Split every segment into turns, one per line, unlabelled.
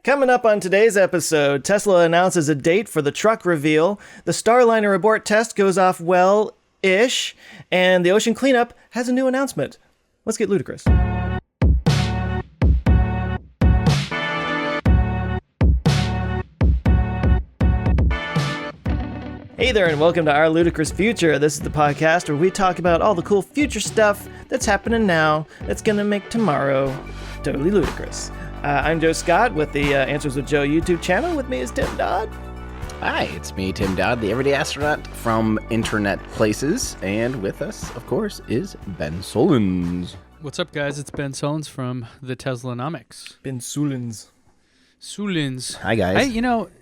Coming up on today's episode, Tesla announces a date for the truck reveal, the Starliner Abort test goes off well-ish, and the Ocean Cleanup has a new announcement. Let's get ludicrous. Hey there, and welcome to Our Ludicrous Future. This is the podcast where we talk about all the cool future stuff that's happening now that's going to make tomorrow totally ludicrous. I'm Joe Scott with the Answers with Joe YouTube channel. With me is Tim Dodd.
Hi, it's me, Tim Dodd, the everyday astronaut from Internet Places. And with us, of course, is Ben Solins.
What's up, guys? It's Ben Solins from the Teslanomics.
Ben Solins.
Hi, guys.
Hey,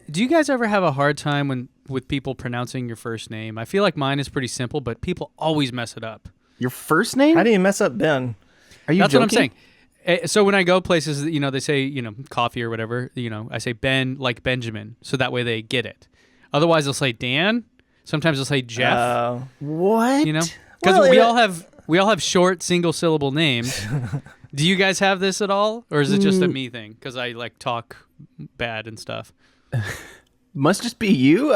do you guys ever have a hard time with people pronouncing your first name? I feel like mine is pretty simple, but people always mess it up.
Your first name?
How do you mess up Ben?
Are you
That's
joking?
what I'm saying. So when I go places, they say, coffee or whatever, I say Ben, like Benjamin, so that way they get it. Otherwise, they'll say Dan. Sometimes they'll say Jeff.
What?
Because we all have short single syllable names. Do you guys have this at all, or is it just a me thing? Because I talk bad and stuff.
Must just be you.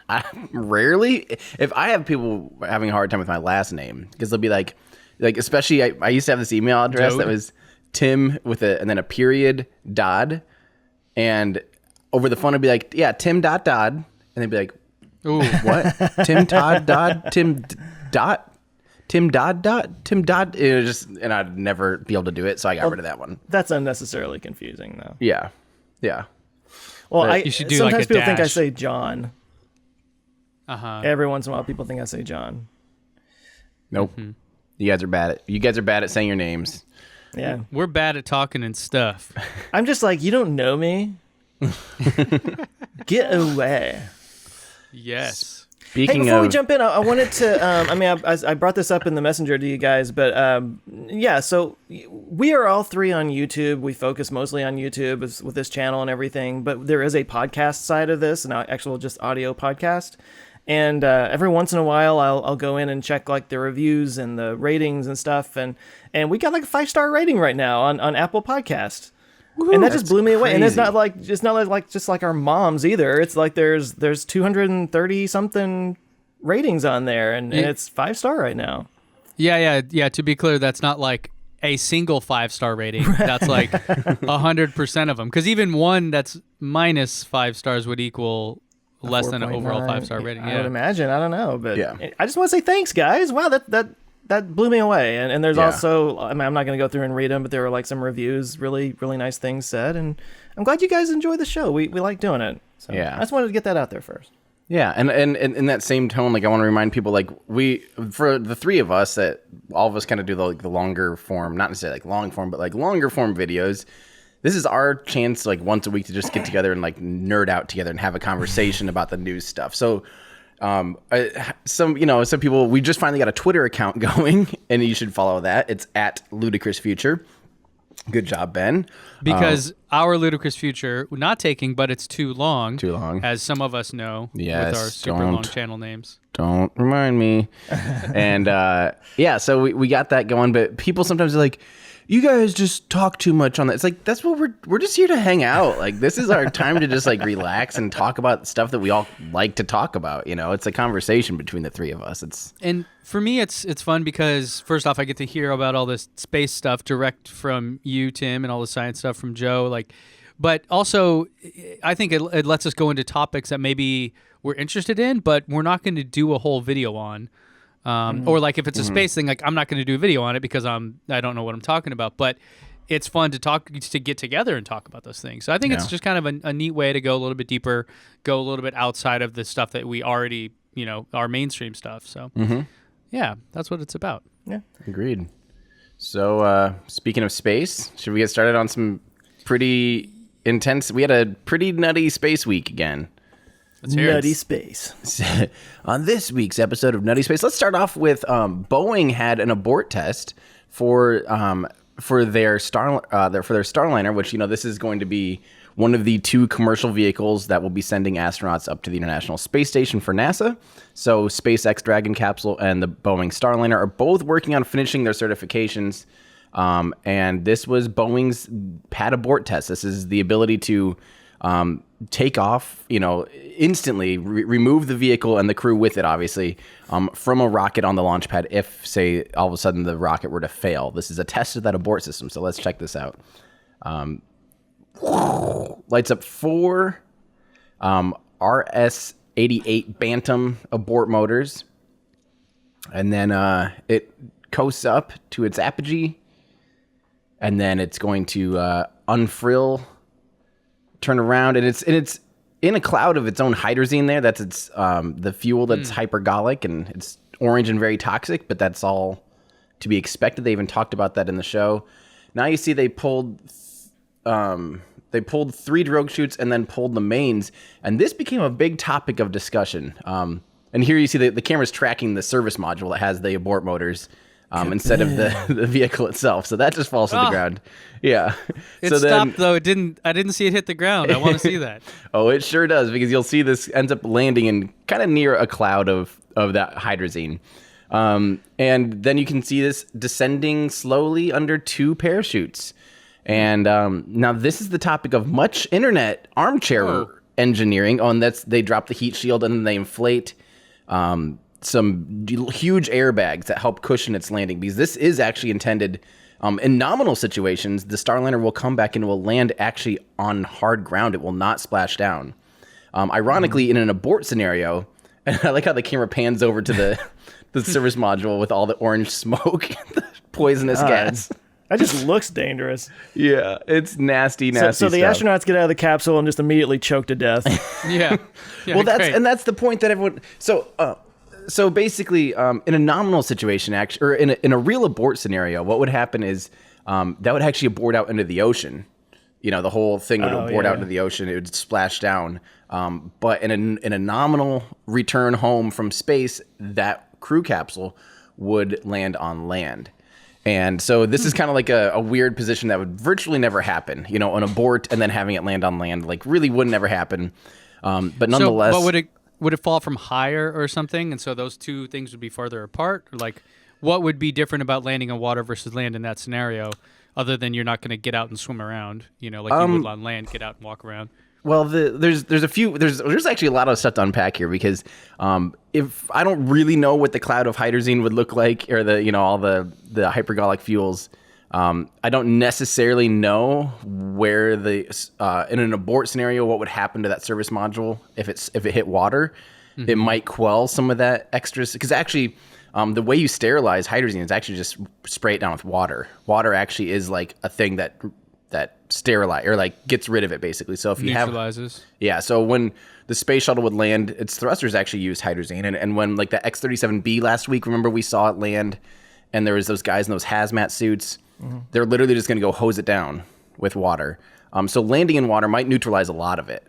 I rarely, if I have people having a hard time with my last name, because they'll be like especially I used to have this email address that was Tim and then a period Dodd, and over the phone I'd be like, yeah, Tim Dodd, and they'd be like, ooh, what? Tim Todd Dodd, Tim Dodd. It was just, and I'd never be able to do it, so I got rid of that one.
That's unnecessarily confusing, though.
Yeah.
Well,
you should do
sometimes people
dash.
think I say John.
Uh-huh.
Every once in a while, people think I say John.
Nope. Mm-hmm. You guys are bad at saying your names.
Yeah.
We're bad at talking and stuff.
I'm just like, you don't know me. Get away.
Yes.
Speaking before we jump in, I wanted to, I brought this up in the messenger to you guys, but so we are all three on YouTube. We focus mostly on YouTube with this channel and everything, but there is a podcast side of this, an actual just audio podcast. And every once in a while, I'll go in and check the reviews and the ratings and stuff, and we got a 5-star rating right now on Apple Podcast. Woo, and that just blew me away. And it's not just like our moms either. It's like there's 230 something ratings on there, and it's 5-star right now.
Yeah. To be clear, that's not like a single 5-star rating. That's 100% of them. Because even one that's minus 5 stars would equal less than an overall 5-star rating.
I would imagine. I don't know, but
yeah.
I just want to say thanks, guys. Wow, that blew me away. And there's also, I'm not going to go through and read them, but there were some reviews, really, really nice things said. And I'm glad you guys enjoy the show. We like doing it. So I just wanted to get that out there first.
Yeah. And in that same tone, I want to remind people, for the three of us, that all of us kind of do the longer form, not necessarily long form, but longer form videos. This is our chance, once a week to just get together and nerd out together and have a conversation about the news stuff. So, some people, we just finally got a Twitter account going, and you should follow that. It's at Ludicrous Future. Good job, Ben.
Because our Ludicrous Future, not taking, but it's too long.
Too long.
As some of us know.
Yes,
with our super long channel names.
Don't remind me. And, so we got that going, but people sometimes are like, you guys just talk too much on that. It's that's what we're just here to hang out. This is our time to just relax and talk about stuff that we all like to talk about. It's a conversation between the three of us.
And for me, it's fun because first off, I get to hear about all this space stuff direct from you, Tim, and all the science stuff from Joe. But also, I think it lets us go into topics that maybe we're interested in, but we're not going to do a whole video on. Or if it's a space thing, I'm not going to do a video on it because I don't know what I'm talking about, but it's fun to get together and talk about those things. So I think it's just kind of a neat way to go a little bit deeper, go a little bit outside of the stuff that we already, our mainstream stuff. So yeah, that's what it's about.
Yeah.
Agreed. So speaking of space, should we get started on some pretty intense, we had a pretty nutty space week again.
Nutty Space.
On this week's episode of Nutty Space, let's start off with Boeing had an abort test for their Starliner, which this is going to be one of the 2 commercial vehicles that will be sending astronauts up to the International Space Station for NASA. So SpaceX Dragon capsule and the Boeing Starliner are both working on finishing their certifications. And this was Boeing's pad abort test. This is the ability to take off, instantly, remove the vehicle and the crew with it, obviously, from a rocket on the launch pad if, say, all of a sudden the rocket were to fail. This is a test of that abort system, so let's check this out. Lights up 4 RS-88 Bantam abort motors, and then it coasts up to its apogee, and then it's going to unfrill, turn around, and it's in a cloud of its own hydrazine there. That's its the fuel that's hypergolic, and it's orange and very toxic, but that's all to be expected. They even talked about that in the show. Now you see they pulled 3 drogue chutes and then pulled the mains, and this became a big topic of discussion. And here you see the camera's tracking the service module that has the abort motors instead of the vehicle itself. So that just falls to the ground. Yeah.
It stopped though. It didn't. I didn't see it hit the ground. I want to see that.
Oh, it sure does, because you'll see this ends up landing in kind of near a cloud of that hydrazine. And then you can see this descending slowly under 2 parachutes. And now this is the topic of much internet armchair engineering. They drop the heat shield and then they inflate some huge airbags that help cushion its landing, because this is actually intended in nominal situations. The Starliner will come back and will land actually on hard ground. It will not splash down. Ironically, in an abort scenario, and I like how the camera pans over to the service module with all the orange smoke and the poisonous gas.
That just looks dangerous.
Yeah, it's nasty
So the
stuff.
astronauts get out of the capsule and just immediately choke to death.
Yeah.
Well, that's the point that everyone. So basically, in a nominal situation, actually, or in a real abort scenario, what would happen is that would actually abort out into the ocean. The whole thing would abort out into the ocean. It would splash down. But in a nominal return home from space, that crew capsule would land on land. And so this is kind of like a weird position that would virtually never happen. An abort and then having it land on land, like, really would never happen. But nonetheless,
but would it fall from higher or something? And so those two things would be farther apart? Or like, what would be different about landing on water versus land in that scenario, other than you're not going to get out and swim around, like you would on land, get out and walk around? Well,
there's actually a lot of stuff to unpack here, because if I don't really know what the cloud of hydrazine would look like, or all the hypergolic fuels, I don't necessarily know where in an abort scenario what would happen to that service module if it hit water. Mm-hmm. It might quell some of that extra, because actually the way you sterilize hydrazine is actually just spray it down with water. Water actually is like a thing that sterilize, or like gets rid of it, basically. So if you
neutralizes.
So when the space shuttle would land, its thrusters actually use hydrazine, and when like the X-37B last week, remember we saw it land, and there was those guys in those hazmat suits. Mm-hmm. They're literally just going to go hose it down with water. So landing in water might neutralize a lot of it.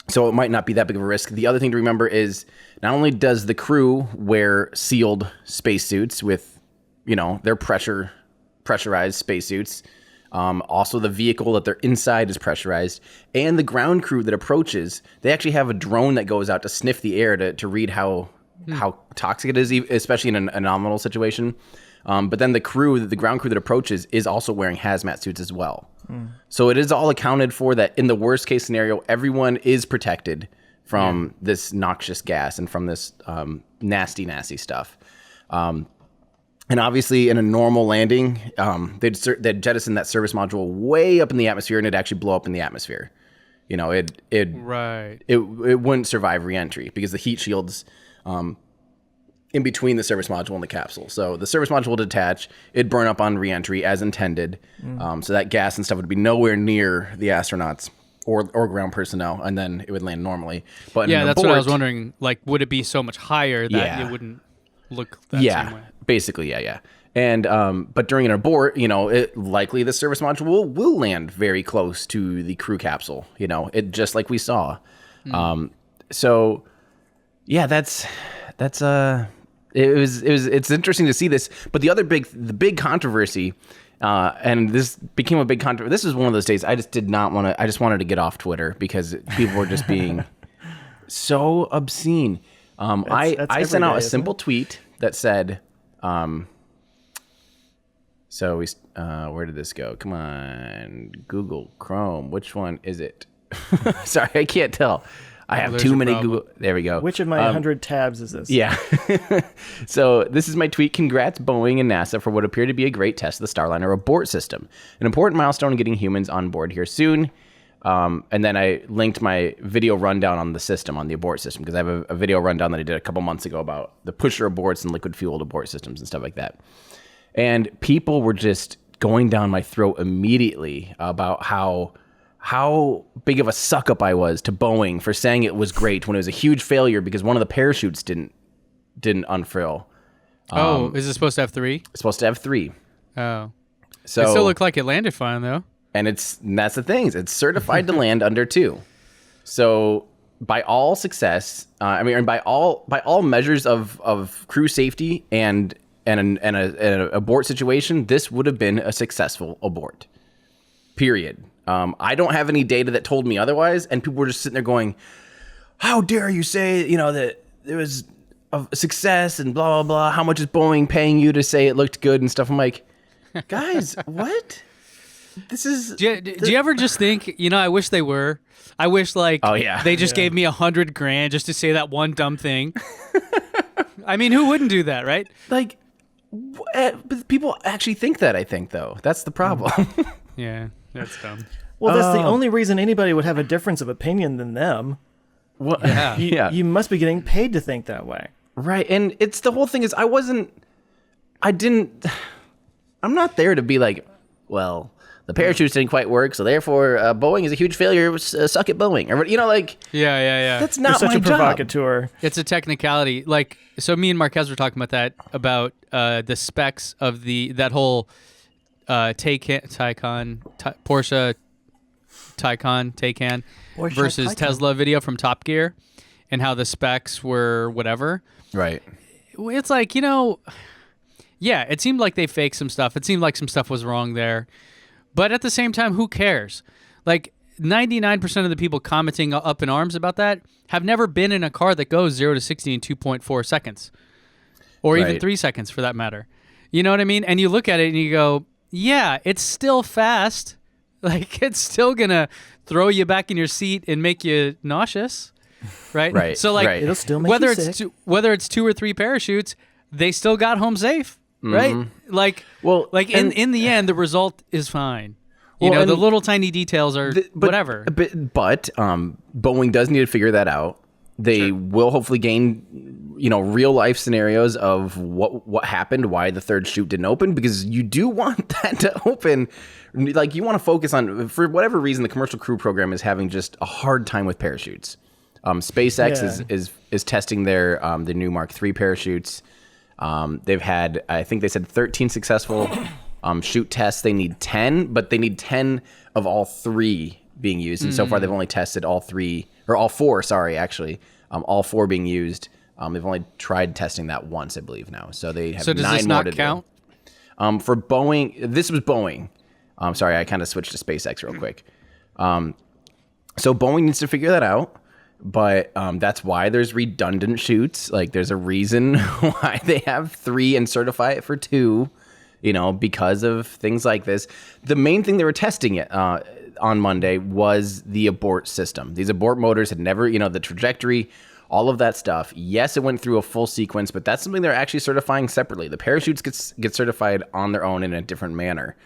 So it might not be that big of a risk. The other thing to remember is not only does the crew wear sealed spacesuits with, their pressurized spacesuits, also the vehicle that they're inside is pressurized, and the ground crew that approaches, they actually have a drone that goes out to sniff the air to read how toxic it is, especially in a nominal situation. But then the ground crew that approaches is also wearing hazmat suits as well. So it is all accounted for that in the worst case scenario, everyone is protected from this noxious gas and from this nasty, nasty stuff. And obviously, in a normal landing, they'd jettison that service module way up in the atmosphere, and it'd actually blow up in the atmosphere. It wouldn't survive reentry, because the heat shields in between the service module and the capsule. So the service module would detach, it'd burn up on reentry as intended. So that gas and stuff would be nowhere near the astronauts or ground personnel, and then it would land normally. But
that's what I was wondering. Like, would it be so much higher that it wouldn't look that same way?
Basically, yeah. And but during an abort, likely the service module will land very close to the crew capsule. It just like we saw. So yeah, it's interesting to see this. But the big controversy, and this became a big controversy. This is one of those days I just did not want to. I just wanted to get off Twitter, because people were just being so obscene. I sent out a simple tweet that said, So where did this go? Come on, Google Chrome. Which one is it? Sorry, I can't tell. I have too many Google. There we go.
Which of my 100 tabs is this?
Yeah. So this is my tweet. Congrats, Boeing and NASA, for what appeared to be a great test of the Starliner Abort system. An important milestone in getting humans on board here soon. And then I linked my video rundown on the system, on the abort system, because I have a video rundown that I did a couple months ago about the pusher aborts and liquid fueled abort systems and stuff like that. And people were just going down my throat immediately about how big of a suck up I was to Boeing for saying it was great when it was a huge failure because one of the parachutes didn't unfurl.
Is it supposed to have 3?
It's supposed to have 3.
Oh.
So
it still looked like it landed fine though.
And that's the thing. It's certified to land under 2. So by all success, by all measures of crew safety and an abort situation, this would have been a successful abort. Period. I don't have any data that told me otherwise, and people were just sitting there going, "How dare you say that it was a success and blah blah blah? How much is Boeing paying you to say it looked good and stuff?" I'm like, guys, what? This is.
Do you ever just think, I wish they were. I wish they just gave me $100,000 just to say that one dumb thing. I mean, who wouldn't do that, right?
But people actually think that. I think though, that's the problem.
Yeah, that's dumb.
Well, that's the only reason anybody would have a difference of opinion than them.
Well,
You must be getting paid to think that way.
Right, and it's the whole thing is I'm not there to be like, well, the parachutes didn't quite work, so therefore Boeing is a huge failure. Suck at Boeing, or
Yeah.
That's not
You're such
my
a provocateur.
It's a technicality. So me and Marquez were talking about that, about the specs of that whole Porsche Taycan versus Tesla video from Top Gear, and how the specs were whatever.
Right.
It's like, yeah, it seemed like they faked some stuff. It seemed like some stuff was wrong there. But at the same time, who cares? 99% of the people commenting up in arms about that have never been in a car that goes 0 to 60 in 2.4 seconds. Or even 3 seconds for that matter. You know what I mean? And you look at it and you go, yeah, it's still fast. It's still going to throw you back in your seat and make you nauseous. Right?
Right.
So
it'll still make you sick.
Whether it's 2 or 3 parachutes, they still got home safe. Right? In the end, the result is fine. The little tiny details are whatever.
But Boeing does need to figure that out. They will hopefully gain, real life scenarios of what happened, why the third chute didn't open, because you do want that to open. You want to focus on, for whatever reason, the commercial crew program is having just a hard time with parachutes. SpaceX is testing their new Mark III parachutes. They've had, I think they said 13 successful chute tests. They need 10, but they need 10 of all 3 being used. And so far they've only tested all 4, sorry, actually. All 4 being used. They've only tried testing that once, I believe now. So they have 9 more to do. So does this not count? For Boeing, this was Boeing. Sorry, I kind of switched to SpaceX real quick. So Boeing needs to figure that out. But that's why there's redundant chutes. There's a reason why they have 3 and certify it for 2, because of things like this. The main thing they were testing it on Monday was the abort system. These abort motors had never, the trajectory, all of that stuff. Yes, it went through a full sequence, but that's something they're actually certifying separately. The parachutes get certified on their own in a different manner.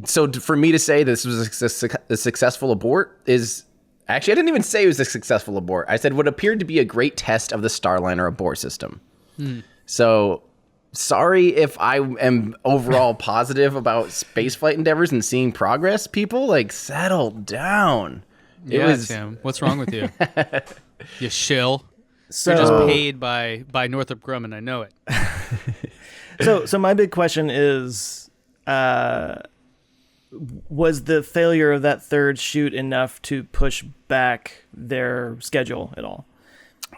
So for me to say this was a successful abort is... Actually, I didn't even say it was a successful abort. I said what appeared to be a great test of the Starliner abort system. So, sorry if I am overall positive about spaceflight endeavors and seeing progress. People, settle down.
Tim, what's wrong with you? You shill.
So,
you're just paid by Northrop Grumman. I know it.
So my big question is... was the failure of that third chute enough to push back their schedule at all?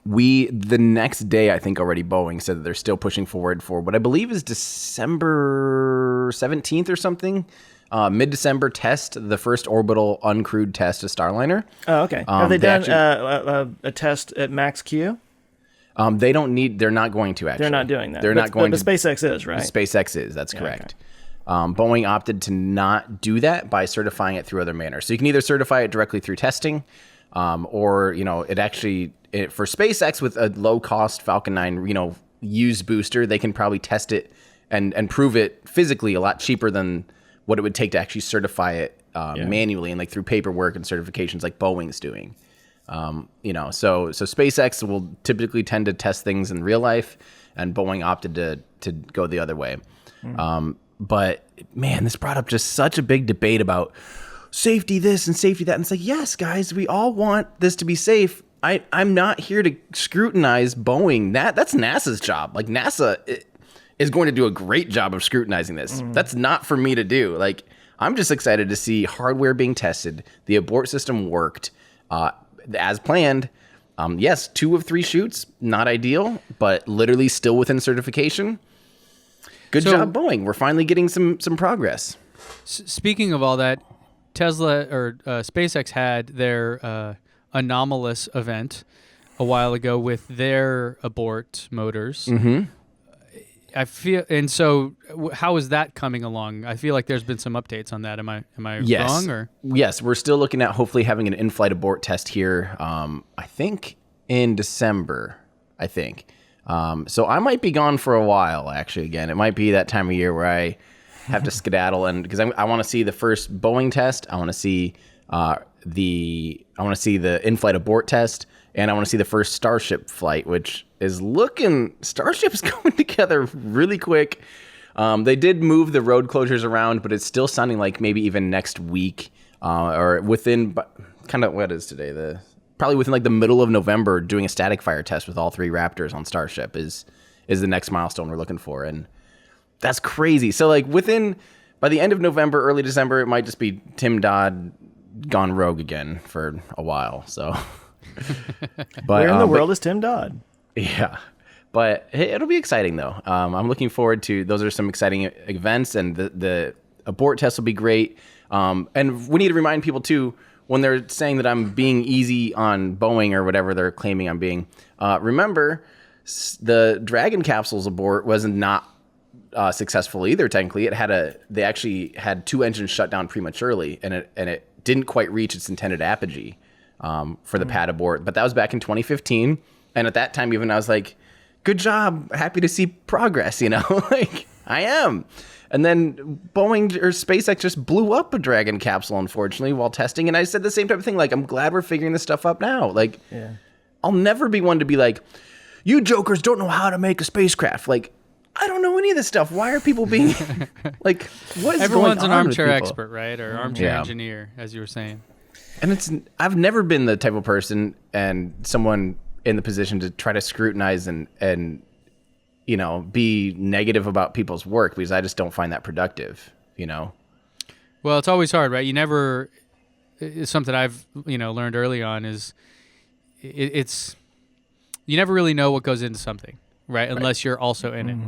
The next day, I think already Boeing said that they're still pushing forward for what I believe is December 17th or something. Mid-December test, the first orbital uncrewed test of Starliner.
Oh, okay. Have they done a test at max Q?
They don't need. They're not going to actually.
They're not doing that.
They're not going
but
to.
SpaceX is, right?
SpaceX is. That's correct.
Okay.
Boeing opted to not do that by certifying it through other manners. So you can either certify it directly through testing, or it actually for SpaceX with a low cost Falcon 9 used booster, they can probably test it and prove it physically a lot cheaper than what it would take to actually certify it manually and like through paperwork and certifications like Boeing's doing. So SpaceX will typically tend to test things in real life, and Boeing opted to go the other way. But man, this brought up just such a big debate about safety this and safety that. And it's like, yes, guys, we all want this to be safe. I'm not here to scrutinize Boeing. That's NASA's job. Like NASA is going to do a great job of scrutinizing this. That's not for me to do. Like, I'm just excited to see hardware being tested. The abort system worked as planned. Yes, 2 of 3 shoots, not ideal, but literally still within certification. Good job, Boeing. We're finally getting some progress.
Speaking of all that, Tesla or SpaceX had their anomalous event a while ago with their abort motors. I feel, and so how is that coming along? I feel like there's been some updates on that. Am I wrong? Or
yes, we're still looking at hopefully having an in-flight abort test here. I think in December. So I might be gone for a while. Actually, again, it might be that time of year where I have to skedaddle, and because I want to see the first Boeing test. I want to see the in-flight abort test, and I want to see the first Starship flight, which is Starship's going together really quick. They did move the road closures around, but it's still sounding like maybe even next week or within kind of what is today? Probably within like the middle of November, doing a static fire test with all 3 Raptors on Starship is the next milestone we're looking for, and that's crazy. So like by the end of November, early December, it might just be Tim Dodd gone rogue again for a while. So, but
where in the world is Tim Dodd?
Yeah, but it'll be exciting though. I'm looking forward to. Those are some exciting events, and the abort test will be great. And we need to remind people too, when they're saying that I'm being easy on Boeing or whatever they're claiming I'm being. Remember, the Dragon capsule's abort was not successful either. Technically, they actually had 2 engines shut down prematurely, and it didn't quite reach its intended apogee for the pad abort. But that was back in 2015, and at that time, even I was like, "Good job, happy to see progress." Like I am. And then Boeing or SpaceX just blew up a Dragon capsule, unfortunately, while testing. And I said the same type of thing. Like, I'm glad we're figuring this stuff up now. Like, I'll never be one to be like, you jokers don't know how to make a spacecraft. Like, I don't know any of this stuff. Why are people being like, what is
everyone's
going
an
on
armchair
with people?
expert, right? Or armchair engineer, as you were saying.
And I've never been the type of person and someone in the position to try to scrutinize and be negative about people's work, because I just don't find that productive,
Well, it's always hard, right? It's something I've, learned early on is it's you never really know what goes into something, right? Unless you're also in it.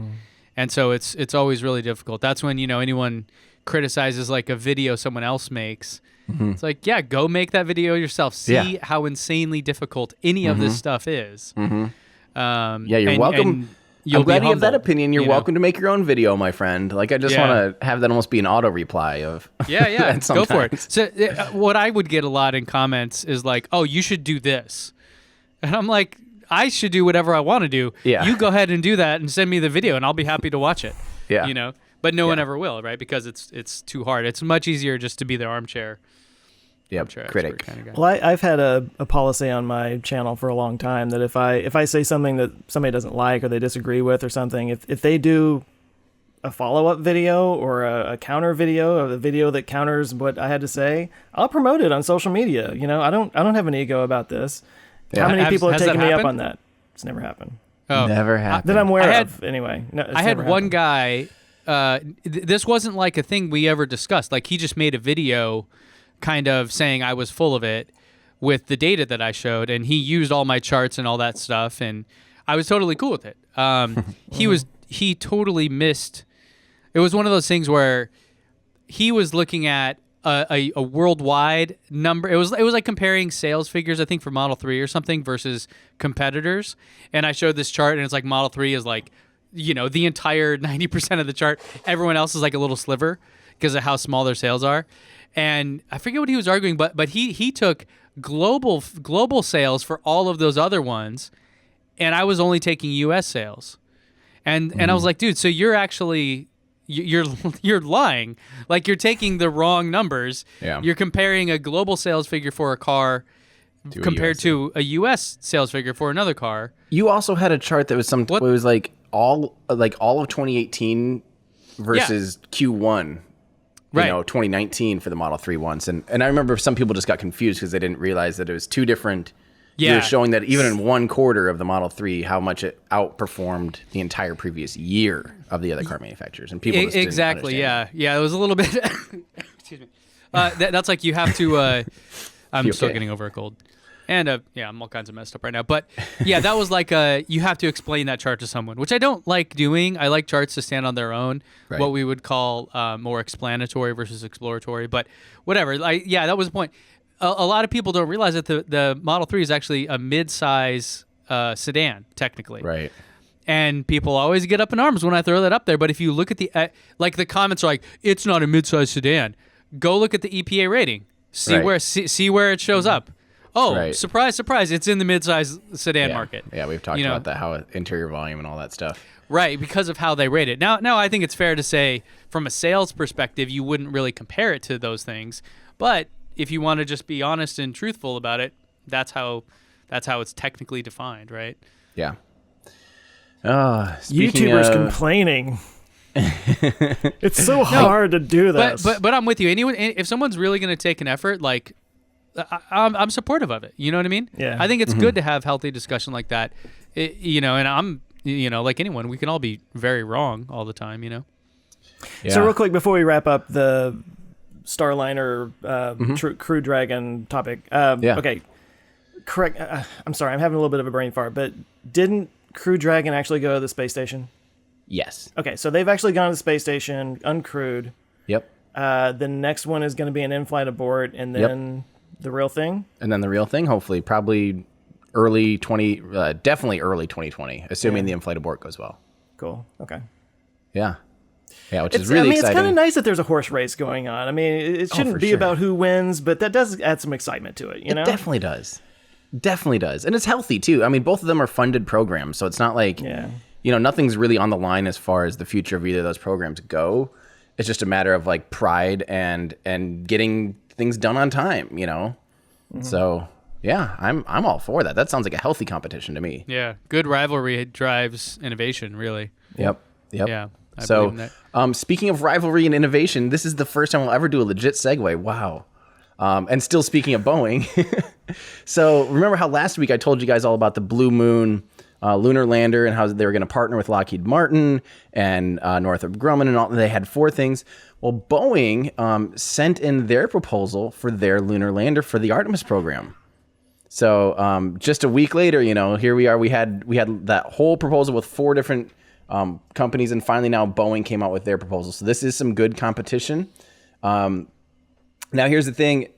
And so it's always really difficult. That's when, anyone criticizes like a video someone else makes. It's like, yeah, go make that video yourself. See how insanely difficult any of this stuff is.
You're welcome. I'm glad you have that opinion. You're welcome to make your own video, my friend. Like, I just want to have that almost be an auto reply of.
Yeah. Go for it. So what I would get a lot in comments is like, oh, you should do this. And I'm like, I should do whatever I want to do.
Yeah.
You go ahead and do that and send me the video and I'll be happy to watch it.
Yeah.
But no one ever will, right? Because it's too hard. It's much easier just to be the armchair
critic
kind of guy.
Well, I've had a policy on my channel for a long time that if I say something that somebody doesn't like or they disagree with or something, if they do a follow-up video or a counter video of a video that counters what I had to say, I'll promote it on social media. I don't have an ego about this. How many people have taken me up on that? It's never happened.
Oh.
Never happened.
That I'm aware of, anyway. No,
I had one guy. This wasn't like a thing we ever discussed. Like, he just made a video kind of saying I was full of it with the data that I showed, and he used all my charts and all that stuff, and I was totally cool with it. He totally missed. It was one of those things where he was looking at a worldwide number. It was like comparing sales figures, I think, for Model 3 or something versus competitors. And I showed this chart, and it's like Model 3 is like, the entire 90% of the chart. Everyone else is like a little sliver because of how small their sales are. And I forget what he was arguing, but he took global sales for all of those other ones, and I was only taking U.S. sales. And I was like, dude, so you're actually you're lying. Like, you're taking the wrong numbers.
Yeah.
You're comparing a global sales figure for a car compared to a U.S. sales figure for another car.
You also had a chart that was it was like all of 2018 versus Q1.
Right.
2019 for the Model 3 once. And I remember some people just got confused because they didn't realize that it was two different years, showing that even in one quarter of the Model 3, how much it outperformed the entire previous year of the other car manufacturers. And people just didn't understand.
Yeah, it was a little bit... Excuse me. That's like you have to... I'm still getting over a cold. And I'm all kinds of messed up right now. But yeah, that was like you have to explain that chart to someone, which I don't like doing. I like charts to stand on their own, what we would call more explanatory versus exploratory. But whatever. That was the point. A lot of people don't realize that the Model 3 is actually a mid-size sedan, technically.
Right.
And people always get up in arms when I throw that up there. But if you look at the comments are like, it's not a mid-size sedan. Go look at the EPA rating. See where it shows up. Oh, surprise, surprise. It's in the mid-size sedan market.
Yeah, we've talked about that, how interior volume and all that stuff.
Right, because of how they rate it. Now, I think it's fair to say from a sales perspective, you wouldn't really compare it to those things. But if you want to just be honest and truthful about it, that's how it's technically defined, right?
Yeah.
YouTubers complaining. It's so hard to do that.
But I'm with you. If someone's really going to take an effort, like, I'm supportive of it. You know what I mean?
Yeah.
I think it's good to have healthy discussion like that. And I'm, like anyone, we can all be very wrong all the time, Yeah.
So real quick before we wrap up the Starliner Crew Dragon topic. Okay. Correct. I'm sorry. I'm having a little bit of a brain fart, but didn't Crew Dragon actually go to the space station?
Yes.
Okay. So they've actually gone to the space station, uncrewed.
Yep.
The next one is going to be an in-flight abort, and then the real thing.
And then the real thing, hopefully, probably definitely early 2020, assuming the in-flight abort goes well.
Cool. Okay.
Yeah. Yeah, which is really exciting.
It's kind of nice that there's a horse race going on. I mean, it shouldn't be about who wins, but that does add some excitement to it, It
definitely does. Definitely does. And it's healthy, too. I mean, both of them are funded programs, so it's not like, nothing's really on the line as far as the future of either of those programs go. It's just a matter of, like, pride and getting things done on time, Mm-hmm. So, yeah, I'm all for that. That sounds like a healthy competition to me.
Yeah, good rivalry drives innovation, really.
Yep.
Yeah. So,
speaking of rivalry and innovation, this is the first time we'll ever do a legit segue. Wow. And still speaking of Boeing. So remember how last week I told you guys all about the Blue Moon lunar lander and how they were going to partner with Lockheed Martin and Northrop Grumman and all. They had 4 things. Well, Boeing sent in their proposal for their lunar lander for the Artemis program. So just a week later, here we are. We had that whole proposal with 4 different companies, and finally now Boeing came out with their proposal. So this is some good competition. Now here's the thing,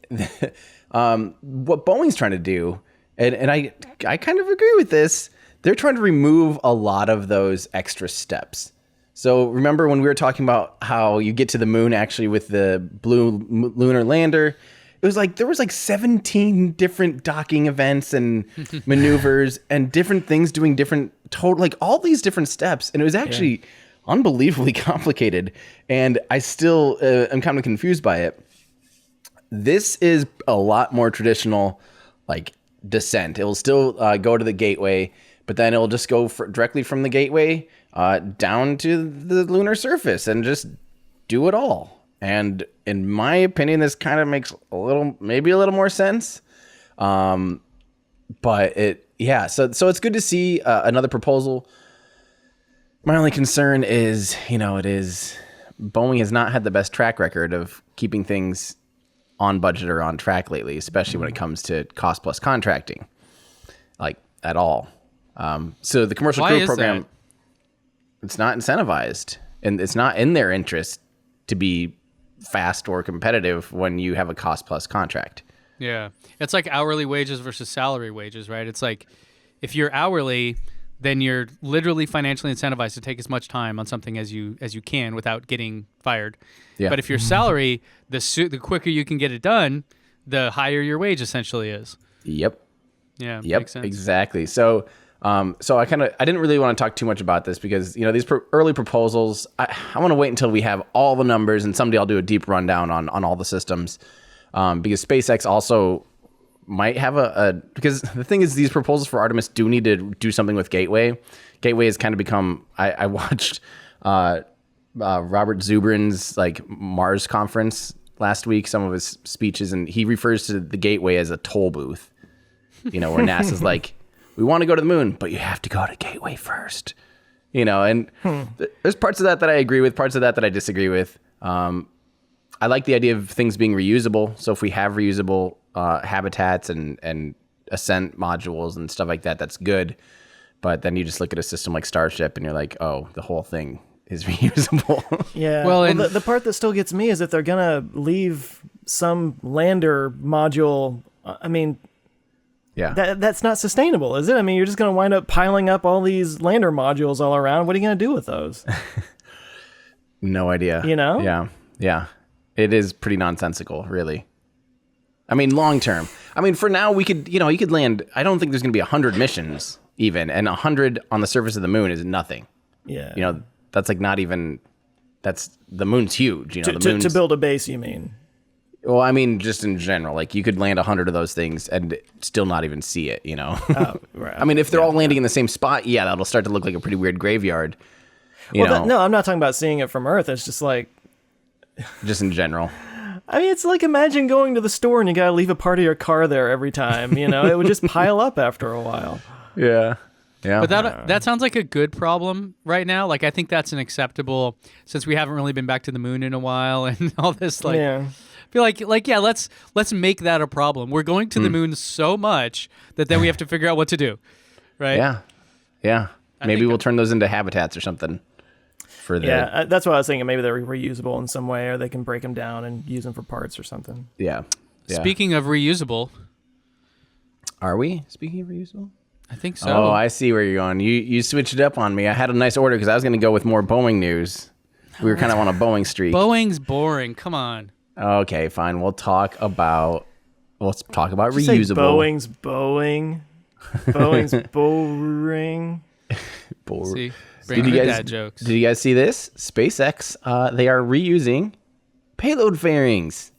what Boeing's trying to do, and I kind of agree with this, they're trying to remove a lot of those extra steps. So remember when we were talking about how you get to the moon actually with the Blue Lunar Lander, it was like there was like 17 different docking events and maneuvers and different things doing different like all these different steps, and it was actually unbelievably complicated, and I still am kind of confused by it. This is a lot more traditional, like, descent. It will still go to the gateway, but then it'll just go directly from the gateway down to the lunar surface and just do it all. And in my opinion, this kind of makes maybe a little more sense. But so it's good to see another proposal. My only concern is, Boeing has not had the best track record of keeping things on budget or on track lately, especially when it comes to cost plus contracting, like at all. So the commercial crew program, it's not incentivized, and it's not in their interest to be fast or competitive when you have a cost plus contract.
Yeah. It's like hourly wages versus salary wages, right? It's like if you're hourly, then you're literally financially incentivized to take as much time on something as you can without getting fired.
Yeah.
But if you're salary, the quicker you can get it done, the higher your wage essentially is.
Yep.
Yeah.
Yep.
Makes sense.
Exactly. So I didn't really want to talk too much about this because, these early proposals, I want to wait until we have all the numbers, and someday I'll do a deep rundown on all the systems. Because SpaceX also might have because the thing is, these proposals for Artemis do need to do something with Gateway. Gateway has kind of become, I watched Robert Zubrin's like Mars conference last week, some of his speeches, and he refers to the Gateway as a toll booth, where NASA's like, we want to go to the moon, but you have to go to Gateway first, and there's parts of that I agree with, parts of that I disagree with. I like the idea of things being reusable. So if we have reusable habitats and ascent modules and stuff like that, that's good. But then you just look at a system like Starship and you're like, oh, the whole thing is reusable.
Yeah.
Well,
the part that still gets me is if they're going to leave some lander module,
Yeah.
that's not sustainable, is it? I mean, you're just going to wind up piling up all these lander modules all around. What are you going to do with those?
No idea. Yeah. Yeah. It is pretty nonsensical, really. I mean, long term. I mean, for now, we could, you could land. I don't think there's going to be 100 missions even, and 100 on the surface of the moon is nothing.
Yeah.
That's like not even. The moon's huge. The moon's,
to build a base, you mean?
Well, I mean, just in general, like you could land 100 of those things and still not even see it.
Oh, right.
I mean, if they're all landing in the same spot, yeah, that'll start to look like a pretty weird graveyard.
No, I'm not talking about seeing it from Earth. It's just like.
Just in general.
I mean, it's like imagine going to the store and you gotta leave a part of your car there every time. It would just pile up after a while.
Yeah. Yeah.
But that sounds like a good problem right now. Like I think that's an acceptable, since we haven't really been back to the moon in a while and all this. Like,
yeah.
I feel like yeah, let's make that a problem. We're going to the moon so much that then we have to figure out what to do, right?
Yeah. Yeah. Maybe we'll turn those into habitats or something.
That's what I was thinking. Maybe they're reusable in some way, or they can break them down and use them for parts or something.
Yeah.
Speaking of reusable,
are we speaking of reusable?
I think so.
Oh, I see where you're going. You switched it up on me. I had a nice order because I was going to go with more Boeing news. We were kind of on a Boeing streak.
Boeing's boring. Come on.
Okay, fine. Let's talk about reusable.
Boeing's Boeing. Boeing's boring.
See. Did
you guys see this? SpaceX, they are reusing payload fairings.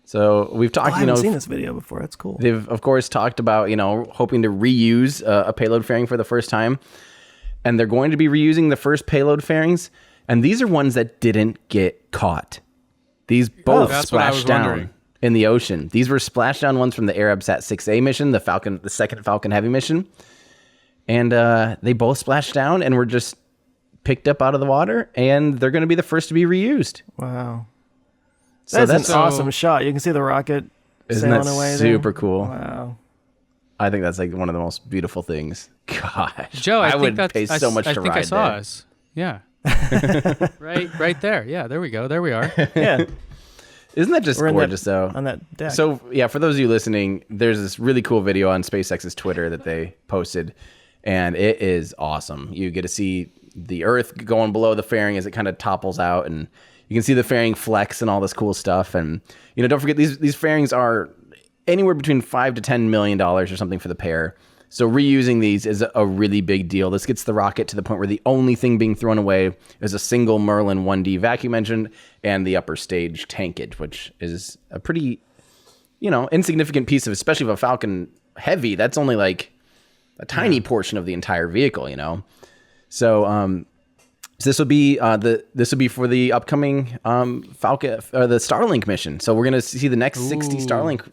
So we've talked,
I haven't seen this video before. That's cool.
They've, of course, talked about, hoping to reuse a payload fairing for the first time. And they're going to be reusing the first payload fairings. And these are ones that didn't get caught. These both splashed down in the ocean. These were splashdown ones from the Arabsat 6A mission, the second Falcon Heavy mission. And they both splashed down and were just picked up out of the water, and they're going to be the first to be reused.
Wow.
So
that's an awesome shot. You can see the rocket sailing away there.
Super cool.
Wow.
I think that's like one of the most beautiful things. Gosh.
Joe, I
would
think
pay so much to ride
I saw
there.
us. Yeah. right there. Yeah, there we go. There we are.
Yeah.
Isn't that just gorgeous, though?
On that deck.
So, yeah, for those of you listening, there's this really cool video on SpaceX's Twitter that they posted, and it is awesome. You get to see the Earth going below the fairing as it kind of topples out, and you can see the fairing flex and all this cool stuff. And, don't forget, these fairings are anywhere between $5 to $10 million or something for the pair. So reusing these is a really big deal. This gets the rocket to the point where the only thing being thrown away is a single Merlin 1D vacuum engine and the upper stage tankage, which is a pretty, insignificant piece of, especially of a Falcon Heavy. That's only like a tiny portion of the entire vehicle, So this will be for the upcoming Falcon or the Starlink mission. So we're gonna see the next 60 Starlink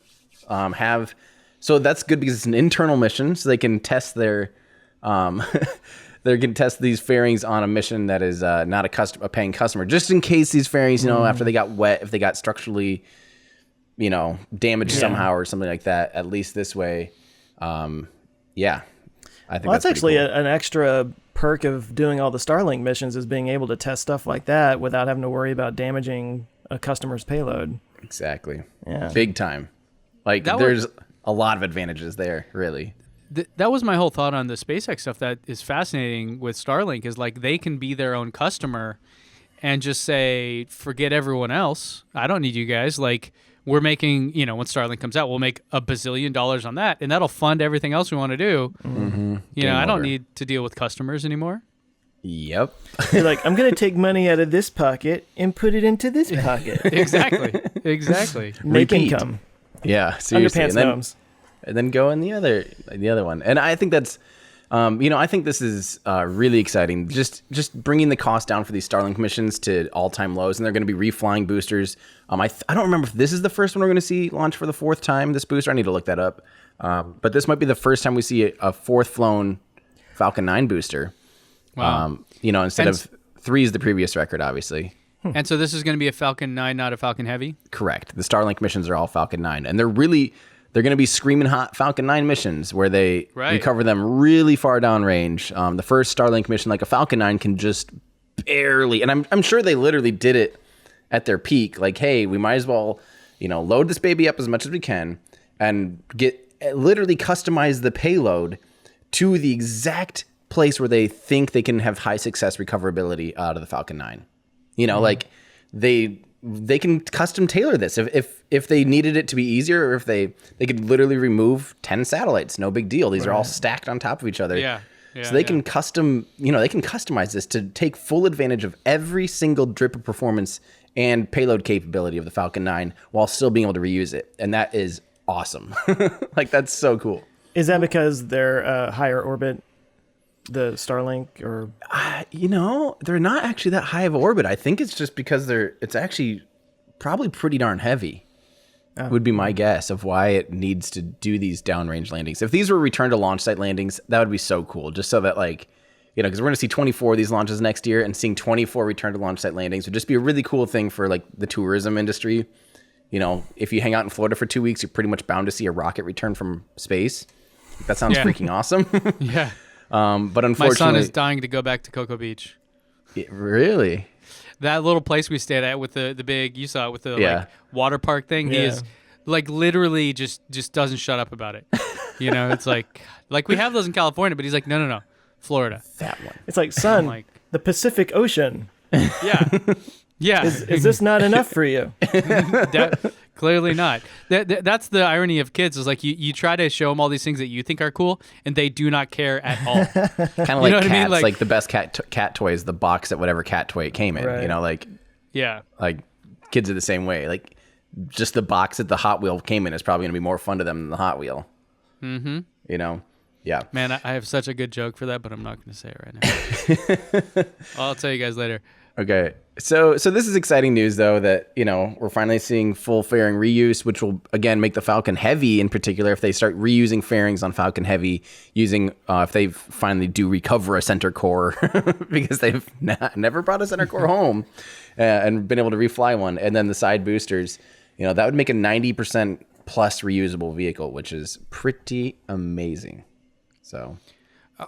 have. So that's good because it's an internal mission, so they can test they can test these fairings on a mission that is not a paying customer, just in case these fairings, after they got wet, if they got structurally, damaged somehow or something like that. At least this way, I think
that's actually
cool.
an extra perk of doing all the Starlink missions is being able to test stuff like that without having to worry about damaging a customer's payload.
Exactly.
Yeah.
Big time. Like there's a lot of advantages there, really.
That was my whole thought on the SpaceX stuff that is fascinating with Starlink is like they can be their own customer and just say, forget everyone else. I don't need you guys. Like we're making, when Starlink comes out, we'll make $1 bazillion on that and that'll fund everything else we want to do.
Mm-hmm.
I don't need to deal with customers anymore.
Yep.
You're like, I'm going to take money out of this pocket and put it into this pocket.
Exactly.
Make
Repeat.
income.
Yeah, seriously.
Underpants gnomes.
And then go in the other one. And I think that's, I think this is really exciting. Just bringing the cost down for these Starlink missions to all-time lows, and they're going to be reflying boosters. I don't remember if this is the first one we're going to see launch for the 4th time. This booster, I need to look that up. But this might be the first time we see a 4th flown Falcon 9 booster.
Wow.
Instead of 3 is the previous record, obviously.
And so this is going to be a Falcon 9, not a Falcon Heavy?
Correct. The Starlink missions are all Falcon 9, and they're going to be screaming hot Falcon 9 missions where they recover them really far downrange. The first Starlink mission, like a Falcon 9, can just barely, and I'm sure they literally did it at their peak. Like, hey, we might as well, load this baby up as much as we can and literally customize the payload to the exact place where they think they can have high success recoverability out of the Falcon 9. Like they can custom tailor this if they needed it to be easier, or if they could literally remove 10 satellites, no big deal. These are all stacked on top of each other. So they can customize this to take full advantage of every single drip of performance and payload capability of the Falcon 9 while still being able to reuse it. And that is awesome. Like, that's so cool.
Is that because they're higher orbit, the Starlink, or
they're not actually that high of orbit. I think it's just because it's actually probably pretty darn heavy. Would be my guess of why it needs to do these downrange landings. If these were return to launch site landings, that would be so cool. Just so that, like, because we're going to see 24 of these launches next year, and seeing 24 return to launch site landings would just be a really cool thing for, like, the tourism industry. If you hang out in Florida for 2 weeks, you're pretty much bound to see a rocket return from space. That sounds freaking awesome.
Yeah.
But unfortunately,
my son is dying to go back to Cocoa Beach.
Really?
That little place we stayed at with the big, you saw it with the like water park thing. He is like literally just doesn't shut up about it. It's like we have those in California, but he's like, no, Florida.
That one.
It's like, son, the Pacific Ocean.
Yeah.
Is this not enough for you?
Clearly not. That's the irony of kids is like you try to show them all these things that you think are cool, and they do not care at all.
Kind of like cats, like the best cat toy is the box that whatever cat toy it came in.
Right.
Like kids are the same way. Like just the box that the Hot Wheel came in is probably going to be more fun to them than the Hot Wheel. Mm-hmm. Yeah.
Man, I have such a good joke for that, but I'm not going to say it right now. I'll tell you guys later.
Okay. So this is exciting news, though, that, we're finally seeing full fairing reuse, which will, again, make the Falcon Heavy in particular, if they start reusing fairings on Falcon Heavy, using, if they finally do recover a center core, because they've never brought a center core home and been able to refly one, and then the side boosters, that would make a 90% plus reusable vehicle, which is pretty amazing. So,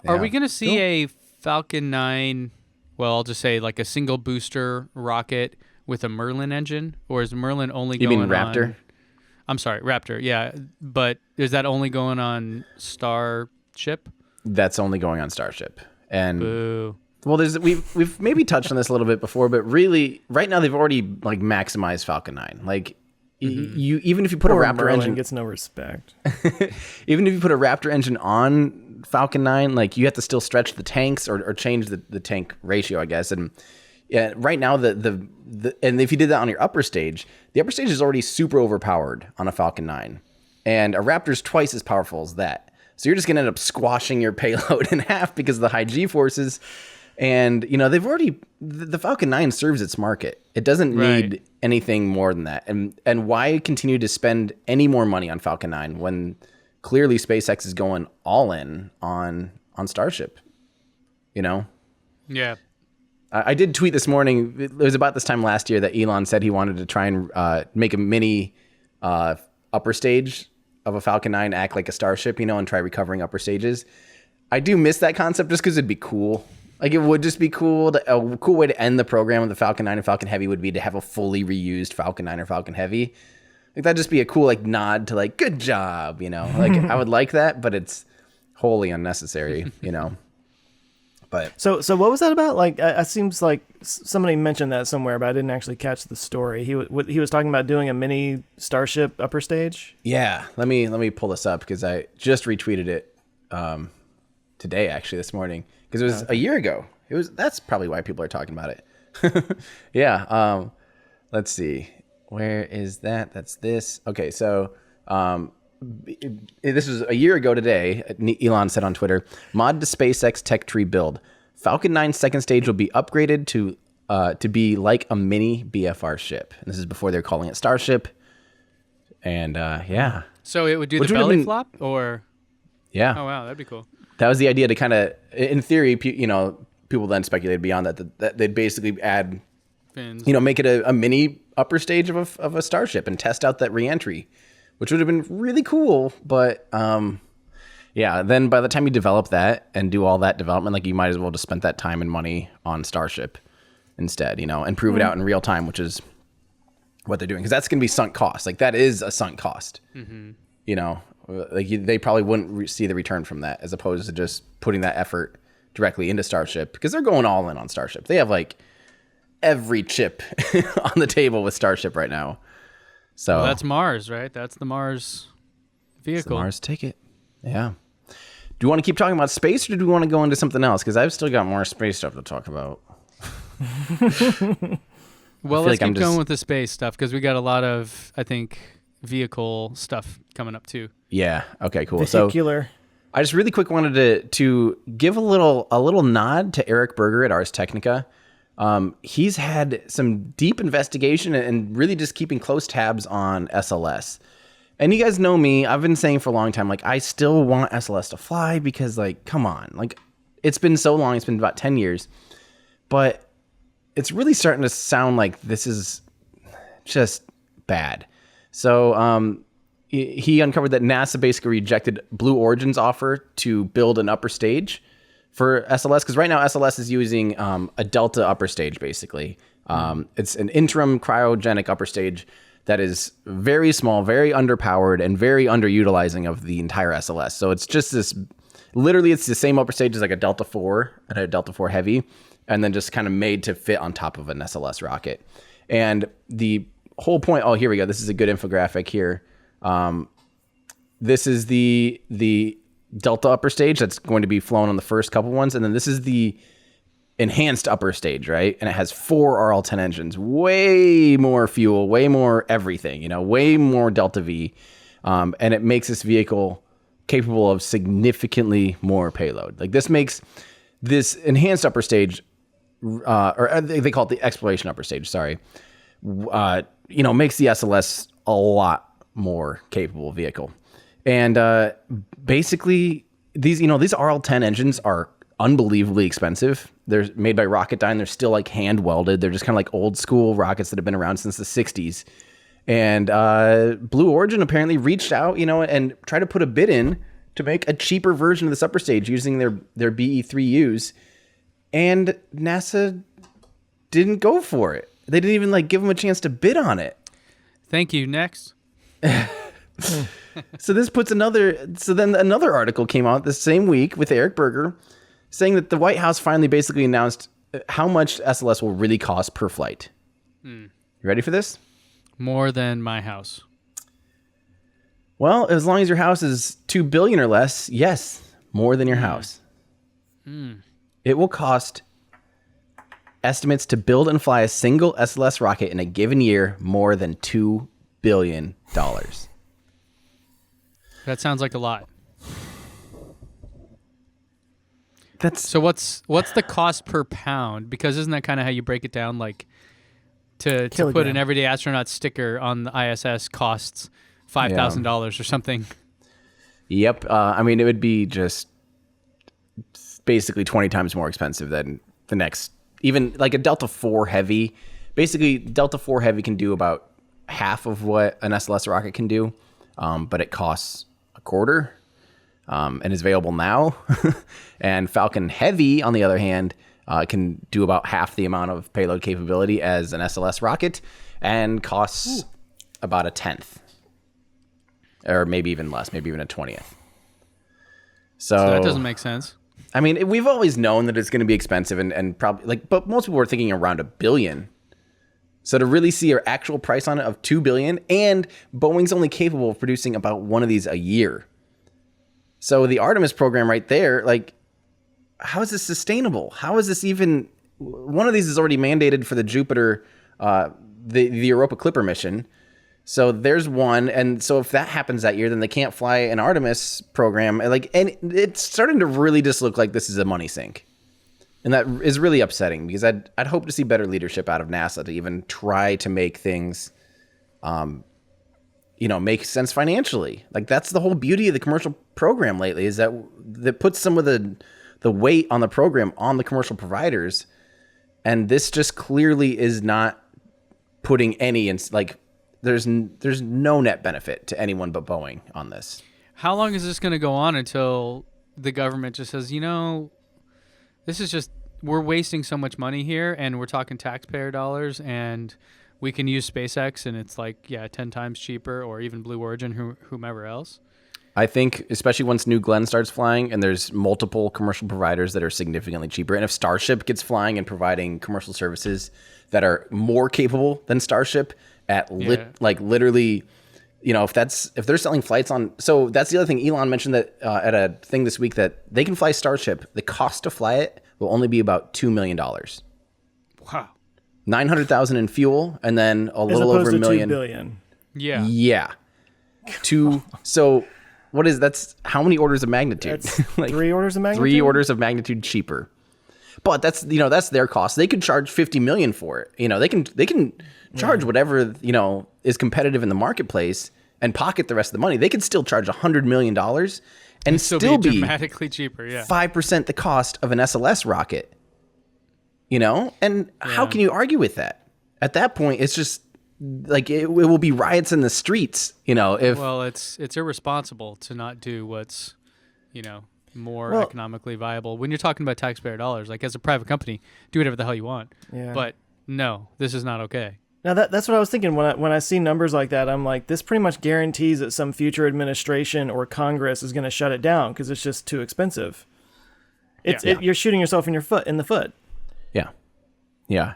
Are we going to see a Falcon 9... Well, I'll just say like a single booster rocket with a Merlin engine, or is Merlin only going on...
You mean Raptor?
I'm sorry, Raptor, yeah. But is that only going on Starship?
That's only going on Starship. And
Boo.
Well, we've maybe touched on this a little bit before, but really, right now they've already like maximized Falcon 9. Like, you even if you put a Raptor
Merlin
engine,
gets no respect.
even if you put a Raptor engine on Falcon 9, like you have to still stretch the tanks or change the tank ratio, I guess. And right now and if you did that on your upper stage, the upper stage is already super overpowered on a Falcon 9, and a Raptor's twice as powerful as that. So you're just gonna end up squashing your payload in half because of the high G forces. And they've already, the Falcon 9 serves its market. It doesn't need anything more than that. And why continue to spend any more money on Falcon 9 when clearly SpaceX is going all in on Starship?
Yeah.
I did tweet this morning. It was about this time last year that Elon said he wanted to try and make a mini upper stage of a Falcon 9 act like a Starship, and try recovering upper stages. I do miss that concept just because it'd be cool. Like, it would just be cool. A cool way to end the program of the Falcon 9 and Falcon Heavy would be to have a fully reused Falcon 9 or Falcon Heavy. Like, that'd just be a cool, like, nod to, like, good job, you know? Like, I would like that, but it's wholly unnecessary, you know? But
So what was that about? Like, it seems like somebody mentioned that somewhere, but I didn't actually catch the story. He was talking about doing a mini Starship upper stage.
yeah, let me pull this up because I just retweeted it today, actually, this morning, because it was a year ago. That's probably why people are talking about it. Yeah. Let's see. Where is that? That's this. Okay. So, this was a year ago today. Elon said on Twitter, mod to SpaceX tech tree build. Falcon 9 second stage will be upgraded to be like a mini BFR ship. And this is before they're calling it Starship. And yeah.
So it would do
Which
the
would have
belly
been-
flop, or
Yeah.
oh wow, that'd be cool.
That was the idea to kind of, in theory, you know, people then speculated beyond that they'd basically add,
Fins.
you know, make it a mini upper stage of a Starship and test out that reentry, which would have been really cool. But yeah, then by the time you develop that and do all that development, like, you might as well just spend that time and money on Starship instead, you know, and prove it out in real time, which is what they're doing, because that's going to be sunk cost. Like, that is a sunk cost. You know, like, they probably wouldn't see the return from that, as opposed to just putting that effort directly into Starship, because they're going all in on Starship. They have like every chip on the table with Starship right now. So
Well, that's Mars, right? That's the Mars
it's the
vehicle.
Mars ticket. Yeah. Do you want to keep talking about space, or do we want to go into something else? Because I've still got more space stuff to talk about.
Well,
feel
let's
like I'm
keep going
just-
with the space stuff, because we got a lot of, I think, vehicle stuff coming up too.
Yeah. Okay. Cool. So
Vehicular.
I just really quick wanted to give a little nod to Eric Berger at Ars Technica. He's had some deep investigation and really just keeping close tabs on SLS. And you guys know me, I've been saying for a long time, like, I still want SLS to fly, because, like, come on, like, it's been so long, it's been about 10 years, but it's really starting to sound like this is just bad. So, he uncovered that NASA basically rejected Blue Origin's offer to build an upper stage for SLS, because right now SLS is using a Delta upper stage, basically. It's an interim cryogenic upper stage that is very small, very underpowered, and very underutilizing of the entire SLS. So it's just this, literally it's the same upper stage as like a Delta 4 and a Delta 4 Heavy, and then just kind of made to fit on top of an SLS rocket. And the whole point, oh, here we go. This is a good infographic here. This is the Delta upper stage that's going to be flown on the first couple ones. And then this is the enhanced upper stage, right? And it has 4 RL-10 engines, way more fuel, way more everything, you know, way more Delta V. And it makes this vehicle capable of significantly more payload. Like, this makes this enhanced upper stage, or they call it the exploration upper stage, sorry, you know, makes the SLS a lot more capable vehicle. And basically, these RL-10 engines are unbelievably expensive. They're made by Rocketdyne. They're still like hand welded. They're just kind of like old school rockets that have been around since the 60s. And Blue Origin apparently reached out, you know, and tried to put a bid in to make a cheaper version of this upper stage using their BE-3Us. And NASA didn't go for it. They didn't even like give them a chance to bid on it.
Thank you. Next.
So this puts then another article came out this same week with Eric Berger saying that the White House finally basically announced how much SLS will really cost per flight. You ready for this?
More than my house.
Well, as long as your house is $2 billion or less, yes, more than your house. It will cost estimates to build and fly a single SLS rocket in a given year more than $2 billion.
That sounds like a lot.
That's
So what's the cost per pound? Because isn't that kind of how you break it down? Like to put
Kilogram.
an everyday astronaut sticker on the ISS costs $5,000 or something.
Yep. I mean, it would be just basically 20 times more expensive than the next, even like a Delta 4 Heavy. Basically, Delta 4 Heavy can do about half of what an SLS rocket can do, but it costs a quarter. and is available now. And Falcon Heavy, on the other hand, can do about half the amount of payload capability as an SLS rocket and costs about a tenth, or maybe even less, maybe even a 20th. So
that doesn't make sense.
I mean, we've always known that it's going to be expensive and probably like, but most people were thinking around $1 billion. So to really see an actual price on it of $2 billion, and Boeing's only capable of producing about one of these a year. So the Artemis program right there, like, how is this sustainable? How is this even? One of these is already mandated for the Jupiter, the Europa Clipper mission. So there's one, and so if that happens that year, then they can't fly an Artemis program. And it's starting to really just look like this is a money sink, and that is really upsetting because I'd hope to see better leadership out of NASA to even try to make things, make sense financially. Like that's the whole beauty of the commercial program lately is that puts some of the weight on the program on the commercial providers, and this just clearly is not putting any in like. There's no net benefit to anyone but Boeing on this.
How long is this going to go on until the government just says, this is just, we're wasting so much money here and we're talking taxpayer dollars and we can use SpaceX and it's 10 times cheaper, or even Blue Origin, whomever else?
I think, especially once New Glenn starts flying and there's multiple commercial providers that are significantly cheaper. And if Starship gets flying and providing commercial services that are more capable than Starship, literally, if they're selling flights on, so that's the other thing. Elon mentioned that at a thing this week that they can fly Starship. The cost to fly it will only be about $2 million.
Wow.
900,000 in fuel, and then a little over $1 million.
$2 billion.
Yeah.
Yeah. So what is that's how many orders of magnitude?
That's 3 orders of magnitude.
3 orders of magnitude cheaper. But that's their cost. They could charge $50 million for it. They can charge whatever is competitive in the marketplace and pocket the rest of the money. They could still charge $100 million and still be
dramatically cheaper. Yeah,
5% the cost of an SLS rocket. And how can you argue with that? At that point, it's just like it will be riots in the streets.
It's irresponsible to not do what's more economically viable when you're talking about taxpayer dollars. Like as a private company, do whatever the hell you want.
Yeah.
But no, this is not okay.
Now that's what I was thinking when I see numbers like that. I'm like, this pretty much guarantees that some future administration or Congress is going to shut it down because it's just too expensive. You're shooting yourself in the foot.
Yeah, yeah.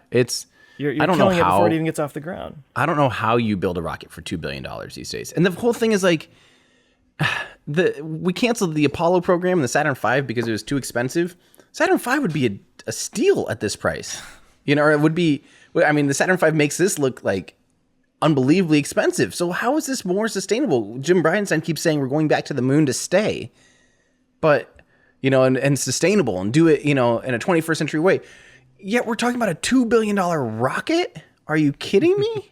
You're
I don't
killing
know
it
how
before it even gets off the ground.
I don't know how you build a rocket for $2 billion these days. And the whole thing is like, we canceled the Apollo program and the Saturn V because it was too expensive. Saturn V would be a steal at this price, or it would be. I mean, the Saturn V makes this look like unbelievably expensive. So how is this more sustainable? Jim Bridenstine keeps saying we're going back to the moon to stay, but and sustainable and do it in a 21st century way. Yet we're talking about a $2 billion rocket. Are you kidding me?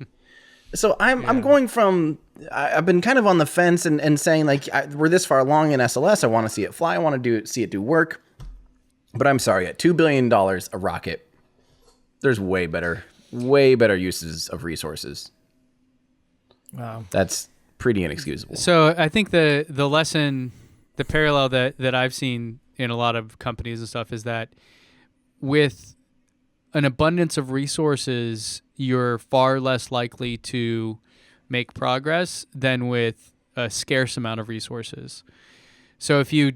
So I'm going from. I've been kind of on the fence and saying we're this far along in SLS. I want to see it fly. I want to see it do work. But I'm sorry, at $2 billion a rocket, there's way better uses of resources.
Wow,
that's pretty inexcusable.
So I think the lesson, the parallel that I've seen in a lot of companies and stuff is that with an abundance of resources, you're far less likely to make progress than with a scarce amount of resources. So if you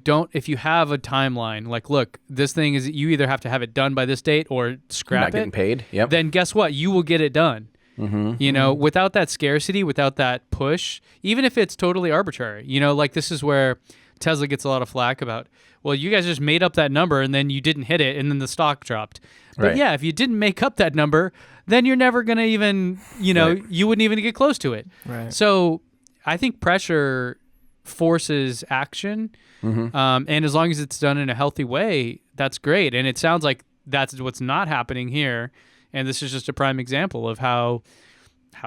have a timeline, like, look, this thing is, you either have to have it done by this date or scrap it.
Not getting paid. Yep.
Then guess what? You will get it done. Mm-hmm. Without that scarcity, without that push, even if it's totally arbitrary, this is where Tesla gets a lot of flack about, well, you guys just made up that number and then you didn't hit it and then the stock dropped. But
right.
Yeah, if you didn't make up that number, then you're never going to even,
right.
You wouldn't even get close to it.
Right.
So I think pressure forces action. Mm-hmm. And as long as it's done in a healthy way, that's great. And it sounds like that's what's not happening here. And this is just a prime example of how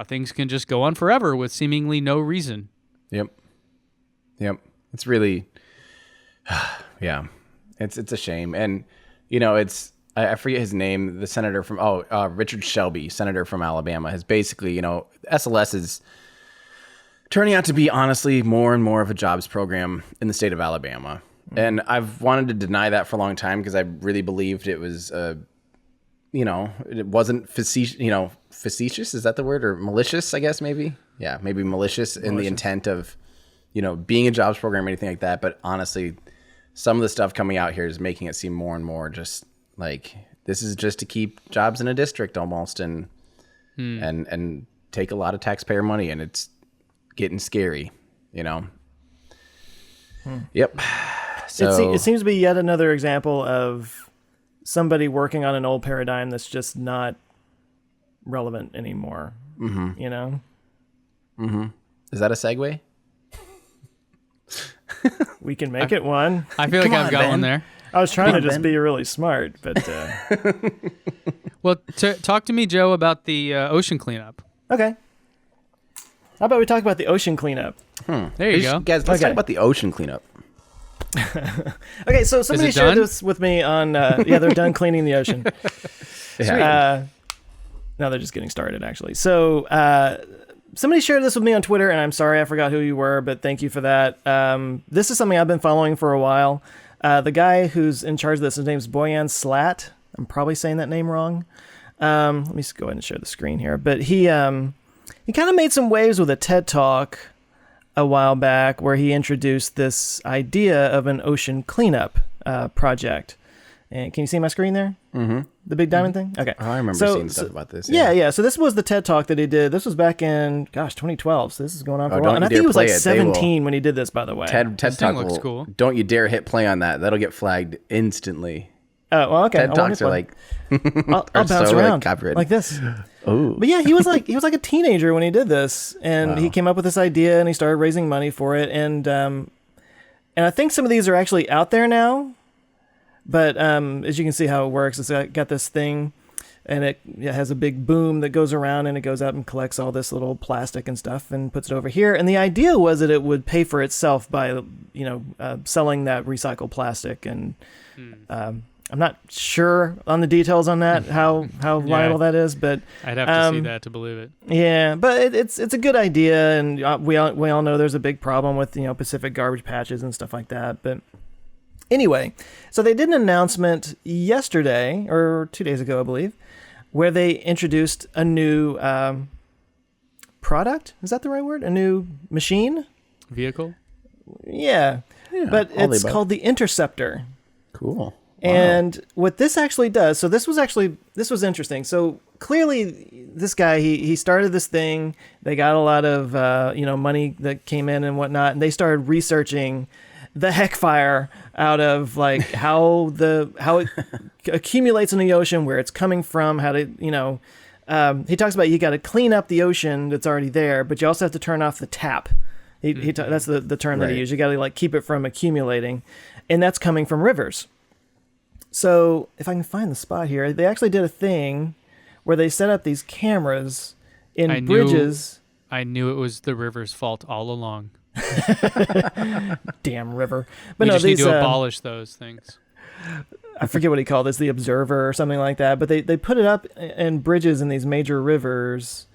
things can just go on forever with seemingly no reason.
Yep. It's really, yeah, it's a shame. And, I forget his name, the senator from, Richard Shelby, senator from Alabama, has basically, SLS is turning out to be honestly more and more of a jobs program in the state of Alabama. And I've wanted to deny that for a long time because I really believed it was, it wasn't facetious. Is that the word? Or malicious, I guess, maybe? Yeah, maybe malicious in the intent of, being a jobs program or anything like that. But honestly, some of the stuff coming out here is making it seem more and more just like this is just to keep jobs in a district almost and take a lot of taxpayer money. And it's getting scary, Yep. So
it seems to be yet another example of somebody working on an old paradigm that's just not relevant anymore.
Mm-hmm. Is that a segue?
We can make it one.
I feel like I've got one there.
I was trying to just be really smart, but
Well, talk to me, Joe, about the ocean cleanup.
okay. How about we talk about the ocean cleanup?
There you go.
Guys, let's talk about the ocean cleanup.
Okay, so somebody shared
done?
this with me on. They're done cleaning the ocean. No, they're just getting started, actually. So somebody shared this with me on Twitter, and I'm sorry I forgot who you were, but thank you for that. This is something I've been following for a while. The guy who's in charge of this, his name's Boyan Slat. I'm probably saying that name wrong. Let me just go ahead and share the screen here. But he kind of made some waves with a TED Talk a while back where he introduced this idea of an ocean cleanup project. And can you see my screen there? Mm-hmm. The big diamond thing? Okay.
I remember seeing stuff about this.
Yeah. So this was the TED Talk that he did. This was back in, 2012. So this is going on for a while.
Don't
And I
you
think he
dare
was like
play it.
17 when he did this, by the way.
TED Talk
looks cool.
Don't you dare hit play on that. That'll get flagged instantly.
Oh, well, okay.
TED Talks are like...
I'll bounce
so,
around
copyrighted.
like this.
Oh.
But yeah, he was like a teenager when he did this, and he came up with this idea, and he started raising money for it, and I think some of these are actually out there now. But as you can see how it works, it's got this thing, and it has a big boom that goes around, and it goes up and collects all this little plastic and stuff and puts it over here. And the idea was that it would pay for itself by selling that recycled plastic. And I'm not sure on the details on that, how viable that is, but
I'd have to see that to believe it.
Yeah, but it's a good idea, and we all know there's a big problem with Pacific garbage patches and stuff like that. But anyway, so they did an announcement yesterday or 2 days ago, I believe, where they introduced a new product. Is that the right word? A new machine?
Vehicle?
Yeah, but it's called the Interceptor.
Cool.
And what this actually does, so this was interesting. So clearly this guy, he started this thing. They got a lot of, money that came in and whatnot. And they started researching the heckfire out of like how it accumulates in the ocean, where it's coming from, how to, he talks about you got to clean up the ocean that's already there, but you also have to turn off the tap. That's the term that he used. You got to like keep it from accumulating. And that's coming from rivers. So if I can find the spot here, they actually did a thing where they set up these cameras in bridges.
I knew it was the river's fault all along.
Damn river. But
we
no,
just need to abolish those things.
I forget what he called this, the Observer or something like that. But they put it up in bridges in these major rivers,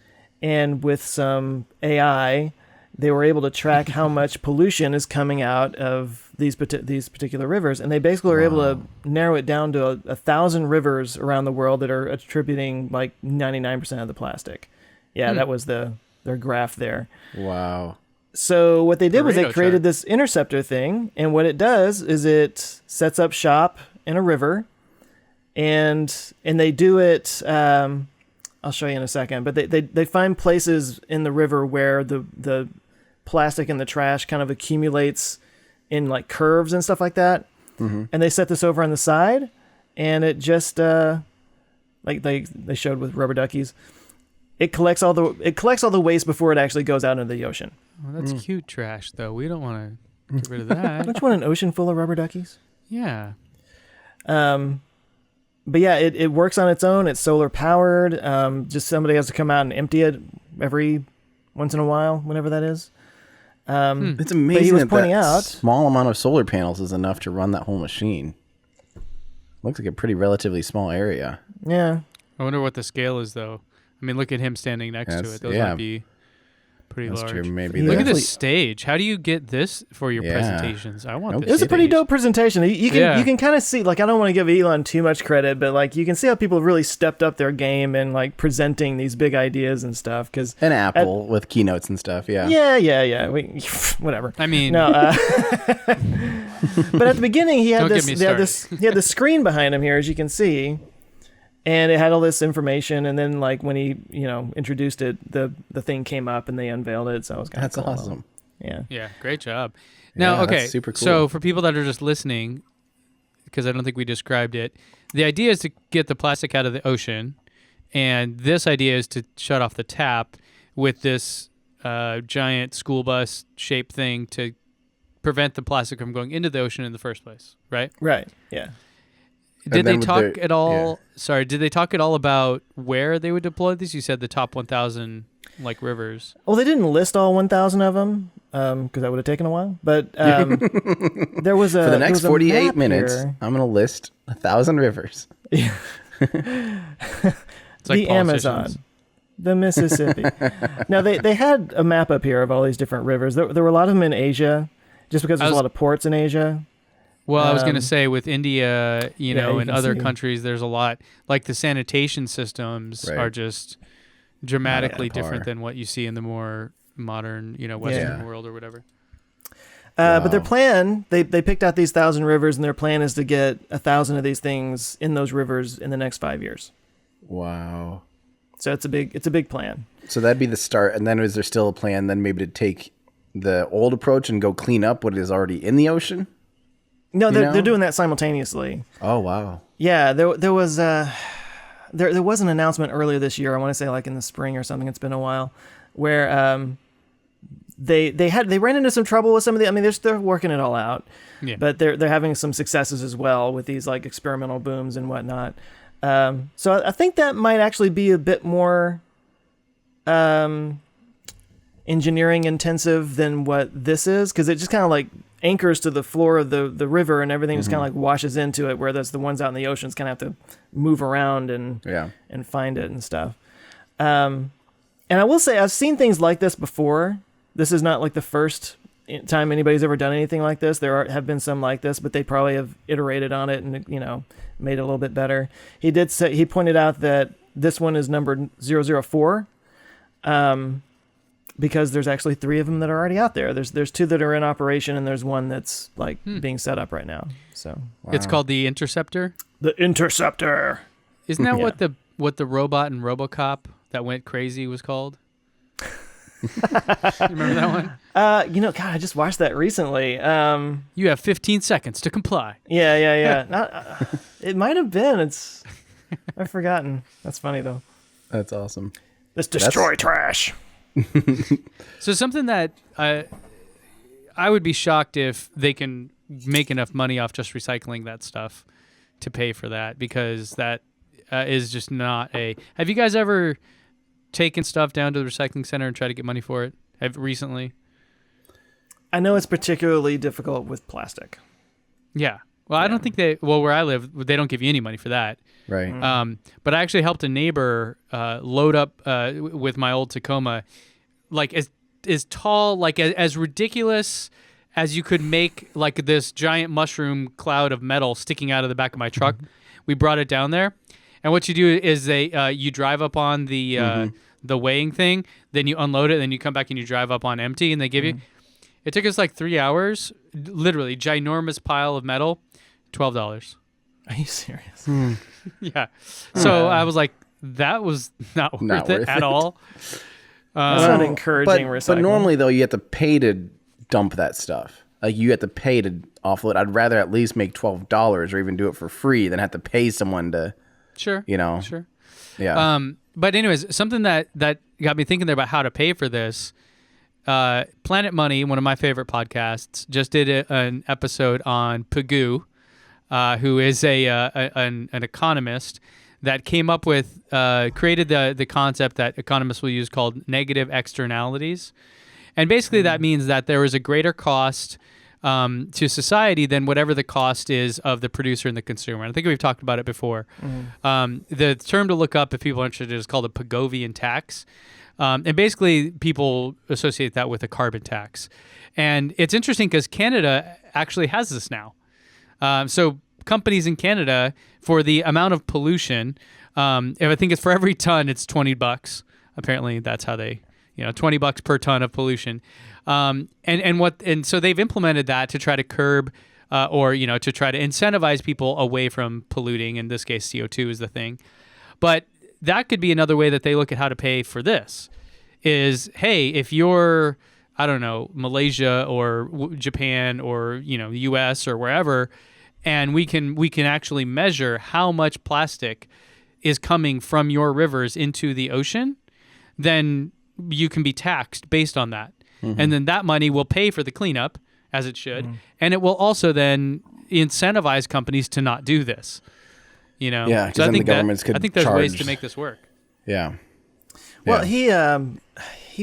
and with some AI, they were able to track how much pollution is coming out of these particular rivers, and they basically were able to narrow it down to 1,000 rivers around the world that are attributing like 99% of the plastic. Yeah, that was their graph there.
Wow.
So what they did was they
Pareto
created
chart.
this interceptor thing, and what it does is it sets up shop in a river, and they do it. I'll show you in a second, but they find places in the river where the plastic and the trash kind of accumulates in like curves and stuff like that. Mm-hmm. And they set this over on the side, and it just like they showed with rubber duckies, it collects all the waste before it actually goes out into the ocean.
Well, that's cute trash, though. We don't want to get rid of that.
Don't you want an ocean full of rubber duckies?
Yeah.
But yeah, it works on its own. It's solar powered. Just somebody has to come out and empty it every once in a while, whenever that is.
It's amazing
he was
that
pointing out
small amount of solar panels is enough to run that whole machine. Looks like a pretty relatively small area.
Yeah.
I wonder what the scale is, though. I mean, look at him standing next to it. Those might be pretty
That's
large.
true. Maybe
Look at
Definitely-
this stage. How do you get this for your
Yeah.
presentations? I want
Nope.
this.
It was a pretty
stage.
dope presentation. You can
Yeah.
you can kind of see, like, I don't want to give Elon too much credit, but like you can see how people have really stepped up their game and like presenting these big ideas and stuff. Because
And Apple with keynotes and stuff. Yeah.
yeah, whatever.
I mean,
No, but at the beginning he had
Don't get
this,
me
he had this, he had the screen behind him here, as you can see, and it had all this information. And then, like, when he introduced it, the thing came up and they unveiled it. So it was kind of
That's
cool.
awesome.
Yeah.
yeah, great job. Now,
Yeah,
okay,
that's super cool.
so for people that are just listening, because I don't think we described it, the idea is to get the plastic out of the ocean, and this idea is to shut off the tap with this giant school bus shaped thing to prevent the plastic from going into the ocean in the first place, right?
Right. Yeah.
Did they
then with
talk
the-
at all? Sorry, did they talk at all about where they would deploy these? You said the top 1,000 like rivers.
Well, they didn't list all 1,000 of them because that would have taken a while. But there was a
For the next
there was a
48
map
minutes,
here.
I'm going to list 1,000 rivers.
It's like
The Amazon,
politicians.
the Mississippi. Now they had a map up here of all these different rivers. There were a lot of them in Asia, just because there's a lot of ports in Asia.
Well, I was going to
Um,
say with India, you
yeah,
know,
you
and
can
other
see.
countries, there's a lot. Like the sanitation systems
Right.
are just dramatically
Not at par.
different than what you see in the more modern, Western
Yeah.
world or whatever.
But their
Wow.
plan, they picked out these 1,000 rivers, and their plan is to get 1,000 of these things in those rivers in the next 5 years.
Wow.
So it's a big plan.
So that'd be the start. And then is there still a plan then maybe to take the old approach and go clean up what is already in the ocean?
No,
You
they're
know?
doing that simultaneously.
Oh, wow.
Yeah, there was there was an announcement earlier this year. I want to say like in the spring or something. It's been a while, where they ran into some trouble with some of the. I mean, they're working it all out,
Yeah.
but they're having some successes as well with these like experimental booms and whatnot. So I think that might actually be a bit more engineering intensive than what this is, because it just kind of like anchors to the floor of the river, and everything just kind of like washes into it, where that's the ones out in the oceans kind of have to move around and
Yeah.
find it and stuff. And I will say I've seen things like this before. This is not like the first time anybody's ever done anything like this. Have been some like this, but they probably have iterated on it and made it a little bit better. He pointed out that this one is numbered 004. Because there's actually 3 of them that are already out there. There's 2 that are in operation, and there's one that's like being set up right now. So
It's called the Interceptor.
the Interceptor.
Isn't that
Yeah.
what the robot in RoboCop that went crazy was called? You remember that one?
God, I just watched that recently.
You have 15 seconds to comply.
Yeah. It might have been. I've forgotten. That's funny though.
That's awesome.
Let's destroy trash.
So something that I would be shocked if they can make enough money off just recycling that stuff to pay for that, because that is just not a. Have you guys ever taken stuff down to the recycling center and tried to get money for it? Have recently?
I know it's particularly difficult with plastic.
Yeah. Well, I don't think where I live, they don't give you any money for that.
Right.
But I actually helped a neighbor load up with my old Tacoma, like as tall, like as ridiculous as you could make, like this giant mushroom cloud of metal sticking out of the back of my truck. We brought it down there, and what you do is you drive up on the weighing thing, then you unload it, then you come back and you drive up on empty, and they give you. It took us like 3 hours, literally ginormous pile of metal, $12.
Are you serious?
Yeah. So I was like, that was not worth it at all.
That's not encouraging recycling.
But normally, though, you have to pay to dump that stuff. Like, you have to pay to offload. I'd rather at least make $12 or even do it for free than have to pay someone to,
Sure.
Sure.
Yeah. But anyways, something that got me thinking there about how to pay for this. Planet Money, one of my favorite podcasts, just did an episode on Pigou, who is an economist that came up with, created the concept that economists will use called negative externalities. And basically that means that there is a greater cost to society than whatever the cost is of the producer and the consumer. And I think we've talked about it before. The term to look up if people are interested is called a Pigouvian Tax. And basically, people associate that with a carbon tax. And it's interesting because Canada actually has this now. So companies in Canada, for the amount of pollution, if I think it's for every ton, it's $20. Apparently, that's how they, $20 per ton of pollution. And so they've implemented that to try to curb or to try to incentivize people away from polluting. In this case, CO2 is the thing. But that could be another way that they look at how to pay for this is, hey, if you're, I don't know, Malaysia or Japan or, the US or wherever, and we can actually measure how much plastic is coming from your rivers into the ocean, then you can be taxed based on that. Mm-hmm. And then that money will pay for the cleanup, as it should, and it will also then incentivize companies to not do this.
Yeah,
so I think
the governments could
I think there's
charge.
ways to make this work.
Yeah.
Well, he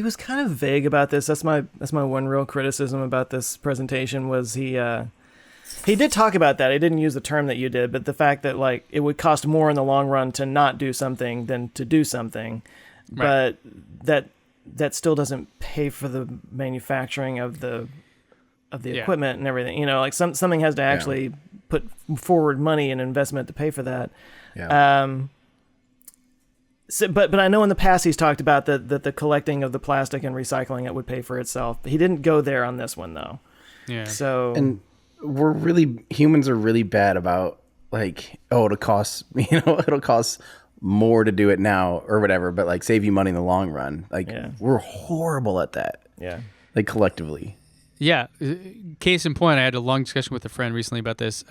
was kind of vague about this. That's my one real criticism about this presentation was he did talk about that. He didn't use the term that you did, but the fact that like it would cost more in the long run to not do something than to do something,
right.
But that still doesn't pay for the manufacturing of the equipment and everything. Like something has to actually put forward money and investment to pay for that.
Yeah.
So, but I know in the past he's talked about that the collecting of the plastic and recycling it would pay for itself. He didn't go there on this one though.
Yeah.
So
and humans are really bad about like, it'll cost more to do it now or whatever, but like save you money in the long run. Like we're horrible at that.
Yeah.
Like collectively.
Yeah. Case in point, I had a long discussion with a friend recently about this.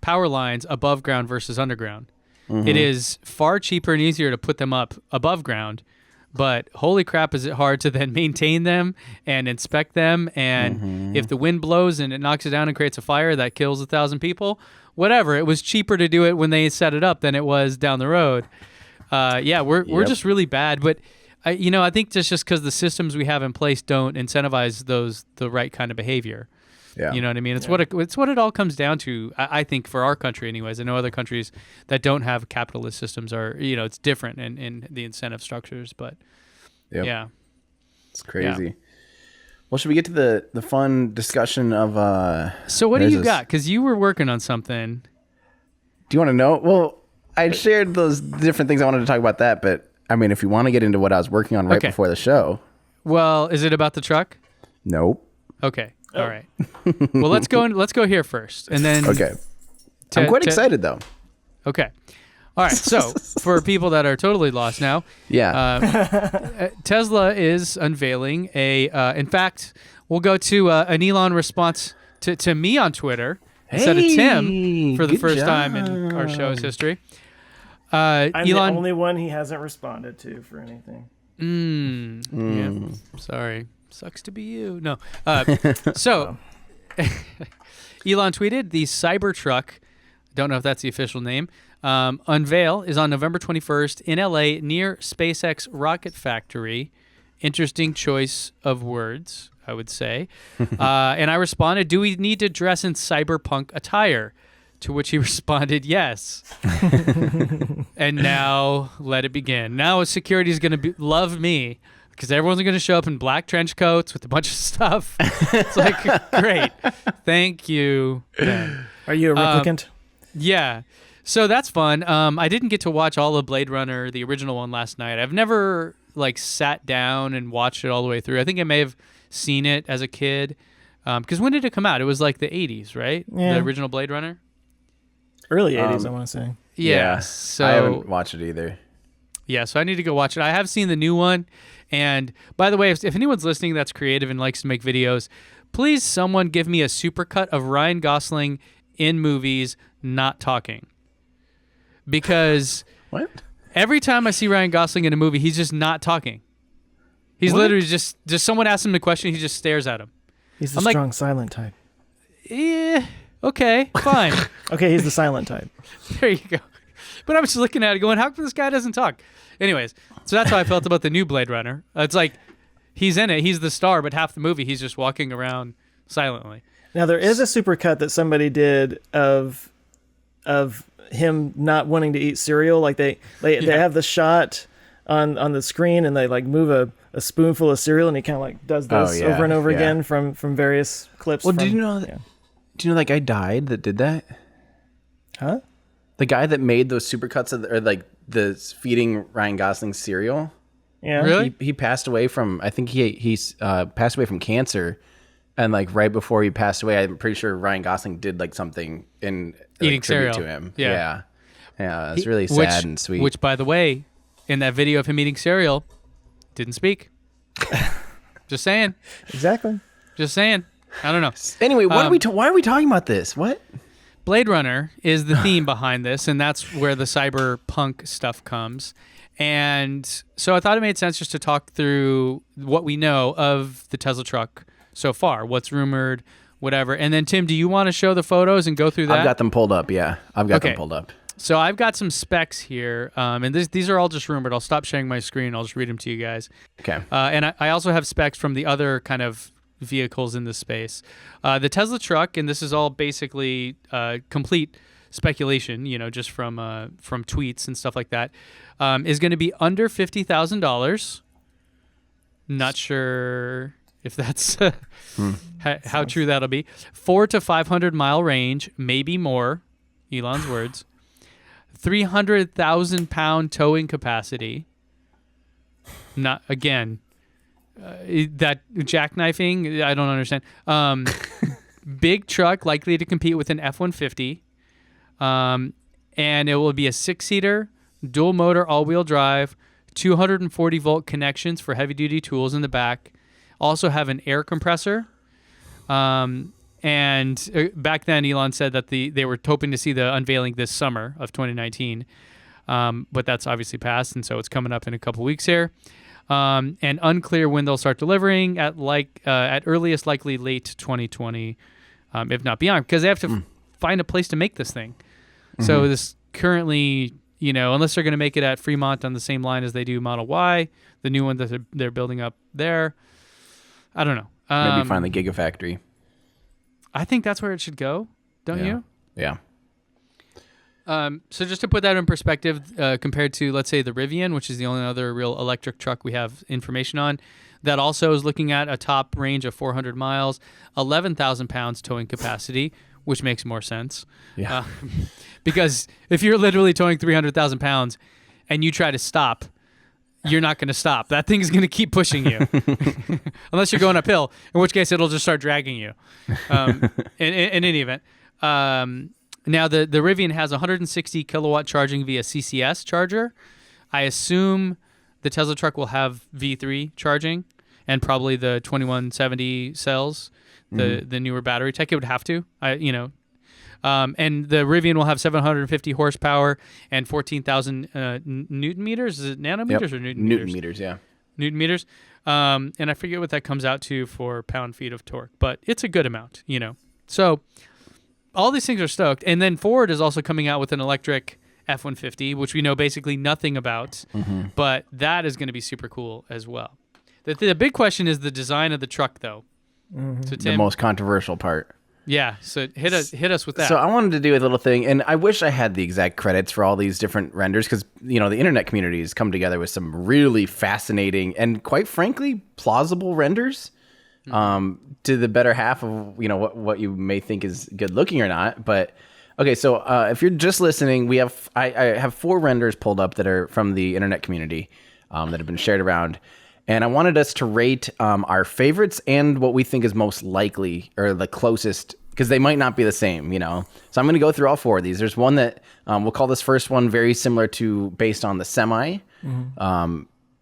Power lines above ground versus underground. Mm-hmm. It is far cheaper and easier to put them up above ground, but holy crap, is it hard to then maintain them and inspect them. And if the wind blows and it knocks it down and creates a fire that kills 1,000 people, whatever. It was cheaper to do it when they set it up than it was down the road. We're just really bad. But I think just because the systems we have in place don't incentivize the right kind of behavior.
Yeah.
You know what I mean? It's what it all comes down to. I think for our country, anyways. I know other countries that don't have capitalist systems are, it's different in the incentive structures. But yeah,
it's crazy. Yeah. Well, should we get to the fun discussion of?
So what do you got? Because you were working on something.
Do you want to know? Well, I shared those different things I wanted to talk about that, but I mean, if you want to get into what I was working on before the show.
Well, is it about the truck?
Nope.
Okay. All right. Well, let's go here first, and then.
Okay. I'm quite excited though.
Okay. All right. So for people that are totally lost now, Tesla is unveiling in fact, we'll go to an Elon response to me on Twitter instead of Tim for the first time in our show's history.
I'm
Elon,
the only one he hasn't responded to for anything.
Yeah. Sorry. Sucks to be you. No. So Elon tweeted the Cybertruck, don't know if that's the official name, unveil is on November 21st in LA near SpaceX rocket factory. Interesting choice of words, I would say. And I responded, do we need to dress in cyberpunk attire? To which he responded, yes. And now let it begin. Now security is going to love me because everyone's going to show up in black trench coats with a bunch of stuff. It's like, great. Thank you, Ben.
Are you a replicant?
Yeah. So that's fun. I didn't get to watch all of Blade Runner, the original one, last night. I've never sat down and watched it all the way through. I think I may have seen it as a kid. Because when did it come out? It was like the 80s, right?
Yeah.
The original Blade Runner?
Early 80s, I want to say.
Yeah. So
I haven't watched it either.
Yeah, so I need to go watch it. I have seen the new one. And by the way, if anyone's listening that's creative and likes to make videos, please someone give me a supercut of Ryan Gosling in movies not talking. Because
what?
Every time I see Ryan Gosling in a movie, he's just not talking. He's literally just someone asks him a question, he just stares at him.
He's the strong silent type.
Yeah, okay, fine.
Okay, he's the silent type.
There you go. But I was just looking at it going, how come this guy doesn't talk? Anyways, so that's how I felt about the new Blade Runner. It's like he's in it, he's the star, but half the movie he's just walking around silently.
Now there is a supercut that somebody did of him not wanting to eat cereal. Like they have the shot on the screen, and they like move a spoonful of cereal, and he kind of like does this over and over again from various clips.
Well,
from,
did you know that?
Yeah.
Do you know that guy died that did that?
Huh?
The guy that made those supercuts or like the feeding Ryan Gosling cereal.
Yeah.
Really?
He passed away from, I think he passed away from cancer, and like right before he passed away, I'm pretty sure Ryan Gosling did like something in
Eating
tribute
cereal
to him.
Yeah.
Yeah. It's really sad and sweet.
Which, by the way, in that video of him eating cereal, didn't speak. Just saying.
Exactly.
Just saying. I don't know.
Anyway, why are we talking about this? What?
Blade Runner is the theme behind this, and that's where the cyberpunk stuff comes. And so I thought it made sense just to talk through what we know of the Tesla truck so far, what's rumored, whatever. And then, Tim, do you want to show the photos and go through that?
I've got them pulled up, yeah. I've got them pulled up.
So I've got some specs here, and these are all just rumored. I'll stop sharing my screen. I'll just read them to you guys.
Okay.
And I also have specs from the other kind of vehicles in this space. The Tesla truck, and this is all basically complete speculation, just from tweets and stuff like that, is going to be under $50,000. Not sure if that's how true that'll be. 400 to 500 mile range, maybe more. Elon's words. 300,000 pound towing capacity. Not again. That jackknifing, I don't understand. Big truck, likely to compete with an F-150. And it will be a 6-seater, dual motor, all-wheel drive, 240 volt connections for heavy-duty tools in the back. Also have an air compressor. And back then, Elon said that they were hoping to see the unveiling this summer of 2019. But that's obviously passed, and so it's coming up in a couple weeks here. And unclear when they'll start delivering at earliest likely late 2020, if not beyond, because they have to find a place to make this thing. Mm-hmm. So this currently, unless they're going to make it at Fremont on the same line as they do Model Y, the new one that they're building up there, I don't know.
Maybe find the Gigafactory.
I think that's where it should go, don't you?
Yeah.
So just to put that in perspective, compared to, let's say, the Rivian, which is the only other real electric truck we have information on, that also is looking at a top range of 400 miles, 11,000 pounds towing capacity, which makes more sense.
Yeah.
Because if you're literally towing 300,000 pounds and you try to stop, you're not going to stop. That thing is going to keep pushing you. Unless you're going uphill, in which case it'll just start dragging you. In any event. Now, the Rivian has 160 kilowatt charging via CCS charger. I assume the Tesla truck will have V3 charging and probably the 2170 cells, the newer battery tech. It would have to, and the Rivian will have 750 horsepower and 14,000 newton meters. Is it nanometers or newton meters?
Newton meters, yeah.
Newton meters. And I forget what that comes out to for pound-feet of torque, but it's a good amount, So all these things are stoked. And then Ford is also coming out with an electric F-150, which we know basically nothing about, but that is going to be super cool as well. The big question is the design of the truck, though. So Tim,
the most controversial part.
Yeah, so hit us with that.
So I wanted to do a little thing, and I wish I had the exact credits for all these different renders, because the internet community has come together with some really fascinating and, quite frankly, plausible renders. To the better half of what you may think is good looking or not. But okay, so if you're just listening, I have 4 renders pulled up that are from the internet community that have been shared around, and I wanted us to rate our favorites and what we think is most likely or the closest, because they might not be the same. So I'm going to go through all 4 of these. There's one that we'll call this first one very similar to based on the Semi.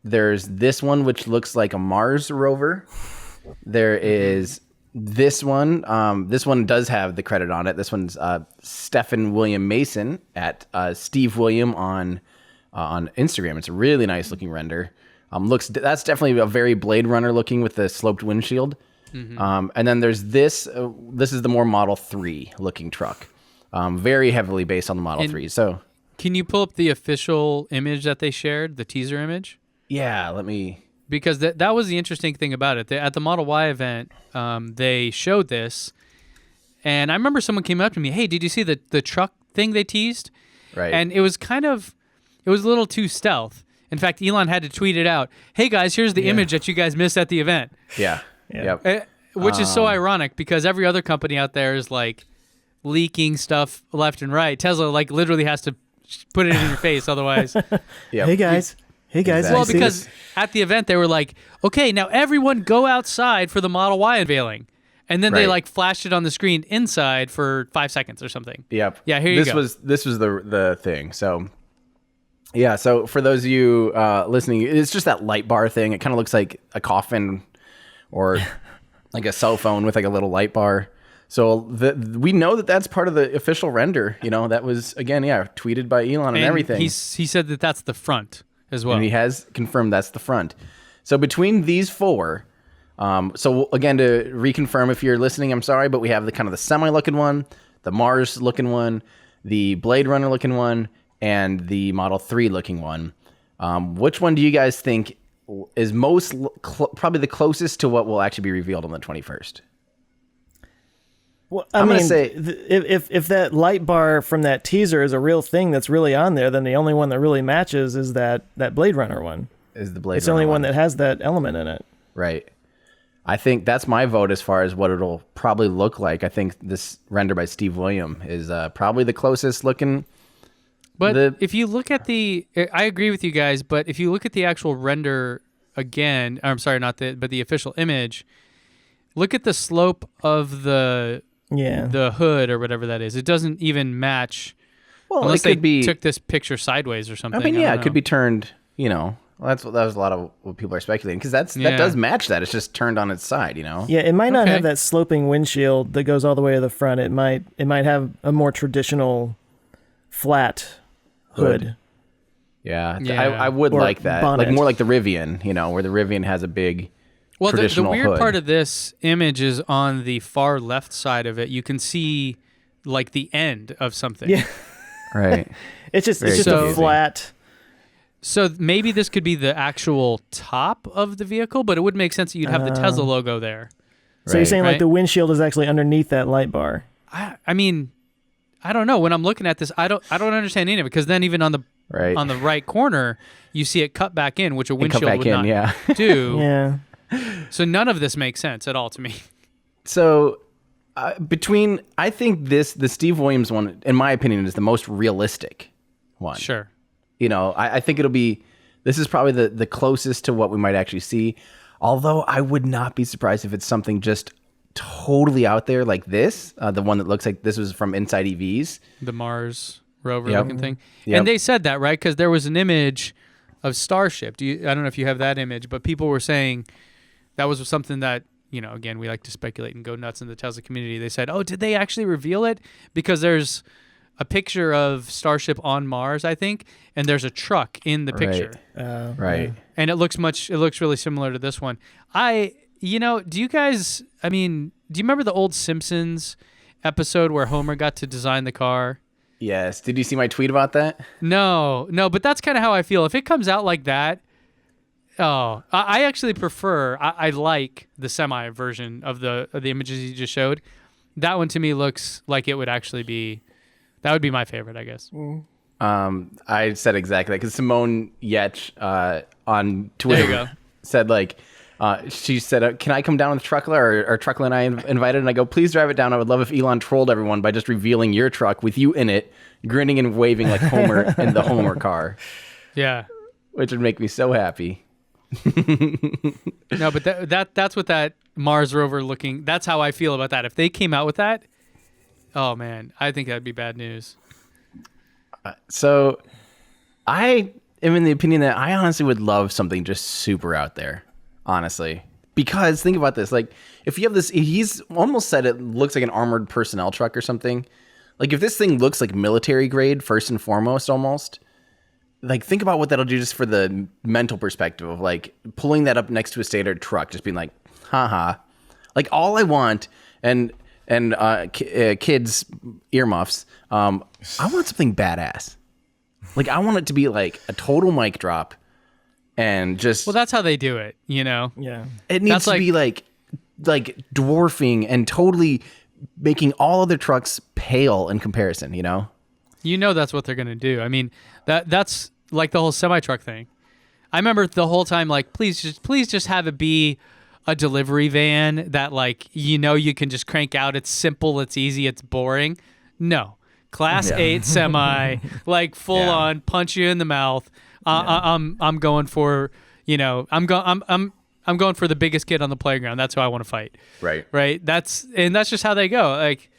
There's this one which looks like a Mars rover. There is this one. This one does have the credit on it. This one's Stephen William Mason at Steve William on Instagram. It's a really nice looking render. That's definitely a very Blade Runner looking with the sloped windshield. And then there's this. This is the more Model 3 looking truck. Very heavily based on the Model 3. So
can you pull up the official image that they shared, the teaser image?
Yeah, let me.
Because that was the interesting thing about it. At the Model Y event, they showed this, and I remember someone came up to me, "Hey, did you see the truck thing they teased?"
Right.
And it was a little too stealth. In fact, Elon had to tweet it out. Hey guys, here's the image that you guys missed at the event.
Yeah. Yep.
Which is so ironic because every other company out there is like leaking stuff left and right. Tesla like literally has to put it in your face, otherwise.
Yep.
Hey guys.
Exactly.
Well, because at the event they were like, okay, now everyone go outside for the Model Y unveiling. And then they like flashed it on the screen inside for 5 seconds or something.
Yep.
Yeah, here you go.
This was the thing. So yeah, so for those of you listening, it's just that light bar thing. It kind of looks like a coffin or like a cell phone with like a little light bar. So we know that that's part of the official render. You know, that was, again, tweeted by Elon and everything.
He said that that's the front as well.
And he has confirmed that's the front. So between these four, so again, to reconfirm, if you're listening, I'm sorry, but we have the kind of the semi-looking one, the Mars-looking one, the Blade Runner-looking one, and the Model 3-looking one. Which one do you guys think is probably the closest to what will actually be revealed on the 21st?
Well, I mean, if that light bar from that teaser is a real thing that's really on there, then the only one that really matches is that Blade Runner one.
Is the Blade Runner?
It's the only one that has that element in it.
Right. I think that's my vote as far as what it'll probably look like. I think this render by Steve William is probably the closest looking.
But if you look at I agree with you guys, but if you look at the actual render again, I'm sorry, but the official image, look at the slope of the hood or whatever that is. It doesn't even match.
Well,
unless
it could
they
be,
took this picture sideways or something.
I mean, it could be turned, Well, that was a lot of what people are speculating, because that does match that. It's just turned on its side,
Yeah, it might not have that sloping windshield that goes all the way to the front. It might have a more traditional flat hood.
Yeah. I would like that.
Bonnet.
Like more like the Rivian, where the Rivian has a big traditional
the weird
hood.
part of this image is on the far left side of it. You can see like the end of something.
Yeah.
Right.
It's just a flat.
So maybe this could be the actual top of the vehicle, but it would make sense that you'd have the Tesla logo there.
So you're saying like the windshield is actually underneath that light bar?
I mean, I don't know. When I'm looking at this, I don't understand any of it, because then even on the right corner, you see it cut back in, which a windshield would not do.
Yeah.
So none of this makes sense at all to me.
So I think the Steve Williams one, in my opinion, is the most realistic one.
Sure.
I think this is probably the closest to what we might actually see. Although I would not be surprised if it's something just totally out there like this, the one that looks like this was from Inside EVs.
The Mars rover looking thing.
Yep.
And they said that, right? Because there was an image of Starship. I don't know if you have that image, but people were saying that was something that, again, we like to speculate and go nuts in the Tesla community. They said, oh, did they actually reveal it? Because there's a picture of Starship on Mars, I think, and there's a truck in the picture.
Right.
And it looks really similar to this one. Do you guys, do you remember the old Simpsons episode where Homer got to design the car?
Yes. Did you see my tweet about that?
No, but that's kind of how I feel. If it comes out like that, I actually prefer, I like the semi version of the images you just showed. That one to me looks like it would actually be, that would be my favorite, I guess.
I said exactly that because Simone Yetch on Twitter said she said, can I come down with Truckler? Or Truckler and I invited, and I go, please drive it down. I would love if Elon trolled everyone by just revealing your truck with you in it, grinning and waving like Homer in the Homer car.
Yeah.
Which would make me so happy.
No, but that's what that Mars rover looking, that's how I feel about that. If they came out with that, oh man, I think that'd be bad news.
So I am in the opinion that I honestly would love something just super out there, honestly. Because think about this, like if you have this, he's almost said it looks like an armored personnel truck or something. Like if this thing looks like military grade first and foremost almost, like think about what that'll do just for the mental perspective of like pulling that up next to a standard truck, just being like, haha. Like all I want, and kids earmuffs, I want something badass. Like I want it to be like a total mic drop and just,
well, that's how they do it,
Yeah.
It needs to be like dwarfing and totally making all other trucks pale in comparison,
that's what they're going to do. I mean, that's like the whole semi-truck thing. I remember the whole time, like, please just have it be a delivery van that, like, you can just crank out. It's simple, it's easy, it's boring. No, Class 8 semi, like full on punch you in the mouth. I'm going for, I'm going for the biggest kid on the playground. That's who I want to fight. Right. That's just how they go. Like,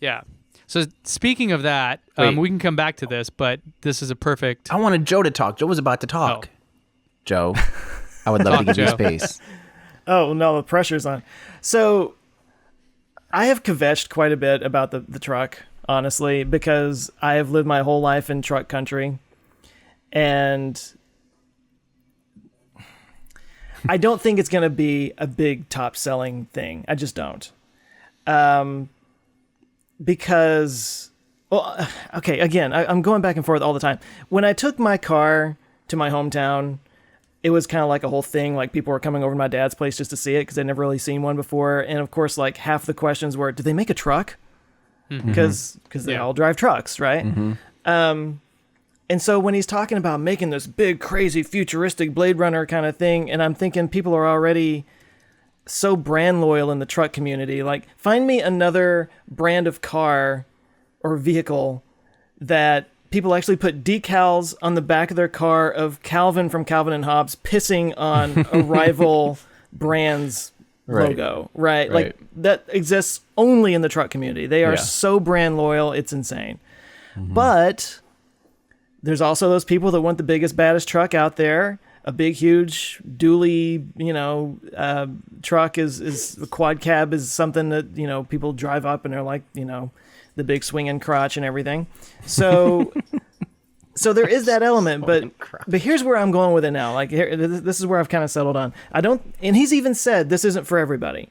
yeah. So speaking of that, we can come back to this, but this is a perfect.
I wanted Joe to talk. Joe was about to talk.
Oh.
Joe, I would love to give you space.
Oh, no, the pressure's on. So I have kvetched quite a bit about the truck, honestly, because I have lived my whole life in truck country. And I don't think it's going to be a big top-selling thing. I just don't. Because, well, okay, again, I'm going back and forth all the time. When I took my car to my hometown, it was kind of like a whole thing. Like, people were coming over to my dad's place just to see it because they'd never really seen one before. And of course, like, half the questions were, do they make a truck? Because they all drive trucks, right? And so when he's talking about making this big, crazy, futuristic Blade Runner kind of thing, and I'm thinking people are already so brand loyal in the truck community. Like, find me another brand of car or vehicle that people actually put decals on the back of their car of Calvin from Calvin and Hobbes pissing on a rival brand's logo, right? Like, that exists only in the truck community. They are so brand loyal, it's insane. But there's also those people that want the biggest, baddest truck out there. A big, huge dually, truck is the quad cab is something that, people drive up and they're like, the big swinging crotch and everything. So, so there is that element, but here's where I'm going with it now. Like, this is where I've kind of settled on. And he's even said this isn't for everybody.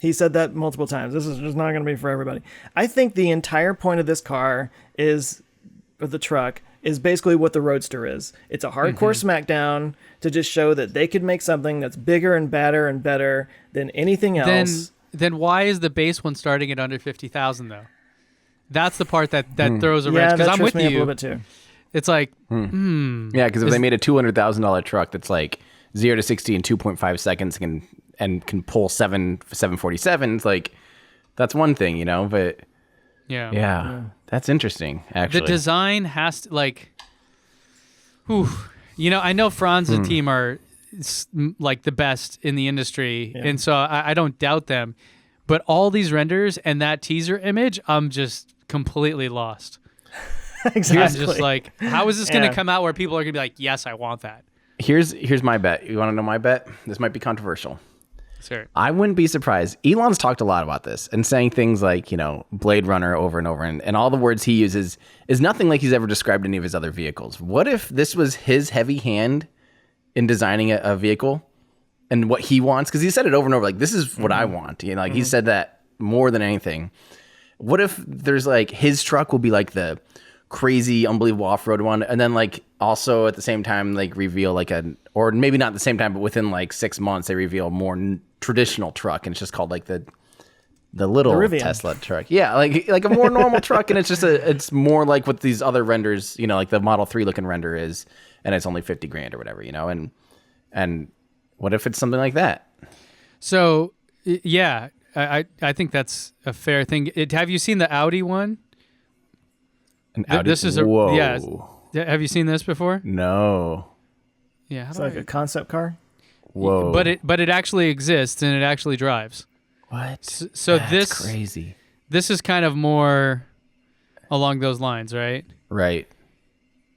He said that multiple times. This is just not going to be for everybody. I think the entire point of this car of the truck is basically what the Roadster is. It's a hardcore smackdown to just show that they could make something that's bigger and badder and better than anything else.
Then why is the base one starting at under 50,000 though? That's the part that throws a wrench, because I'm with you.
A little bit too.
It's like,
yeah, because if they made a $200,000 truck that's like 0 to 60 in 2.5 seconds and can pull 747s, like, that's one thing, but yeah, that's interesting. Actually,
the design has to, like, I know Franz and team are like the best in the industry, and so I don't doubt them. But all these renders and that teaser image, I'm just completely lost.
Exactly.
I'm just like, how is this going to come out where people are going to be like, yes, I want that?
Here's my bet. You want to know my bet? This might be controversial.
Sure.
I wouldn't be surprised. Elon's talked a lot about this and saying things like, Blade Runner over and over. And all the words he uses is nothing like he's ever described any of his other vehicles. What if this was his heavy hand in designing a vehicle and what he wants? Because he said it over and over, like, this is what I want. He said that more than anything. What if there's like his truck will be like the crazy, unbelievable off-road one, and then like also at the same time like reveal like or maybe not at the same time, but within like 6 months they reveal a more traditional truck, and it's just called like the little Tesla truck. Yeah, like a more normal truck, and it's more like what these other renders, like the Model 3 looking render is, and it's only $50,000 or whatever, and what if it's something like that?
So yeah, I think that's a fair thing. Have you seen the Audi one?
An Audi?
This is
Whoa.
Yeah. Have you seen this before?
No.
Yeah.
It's like a concept car.
Whoa.
But it actually exists and it actually drives.
What?
So
That's crazy.
This is kind of more along those lines, right?
Right.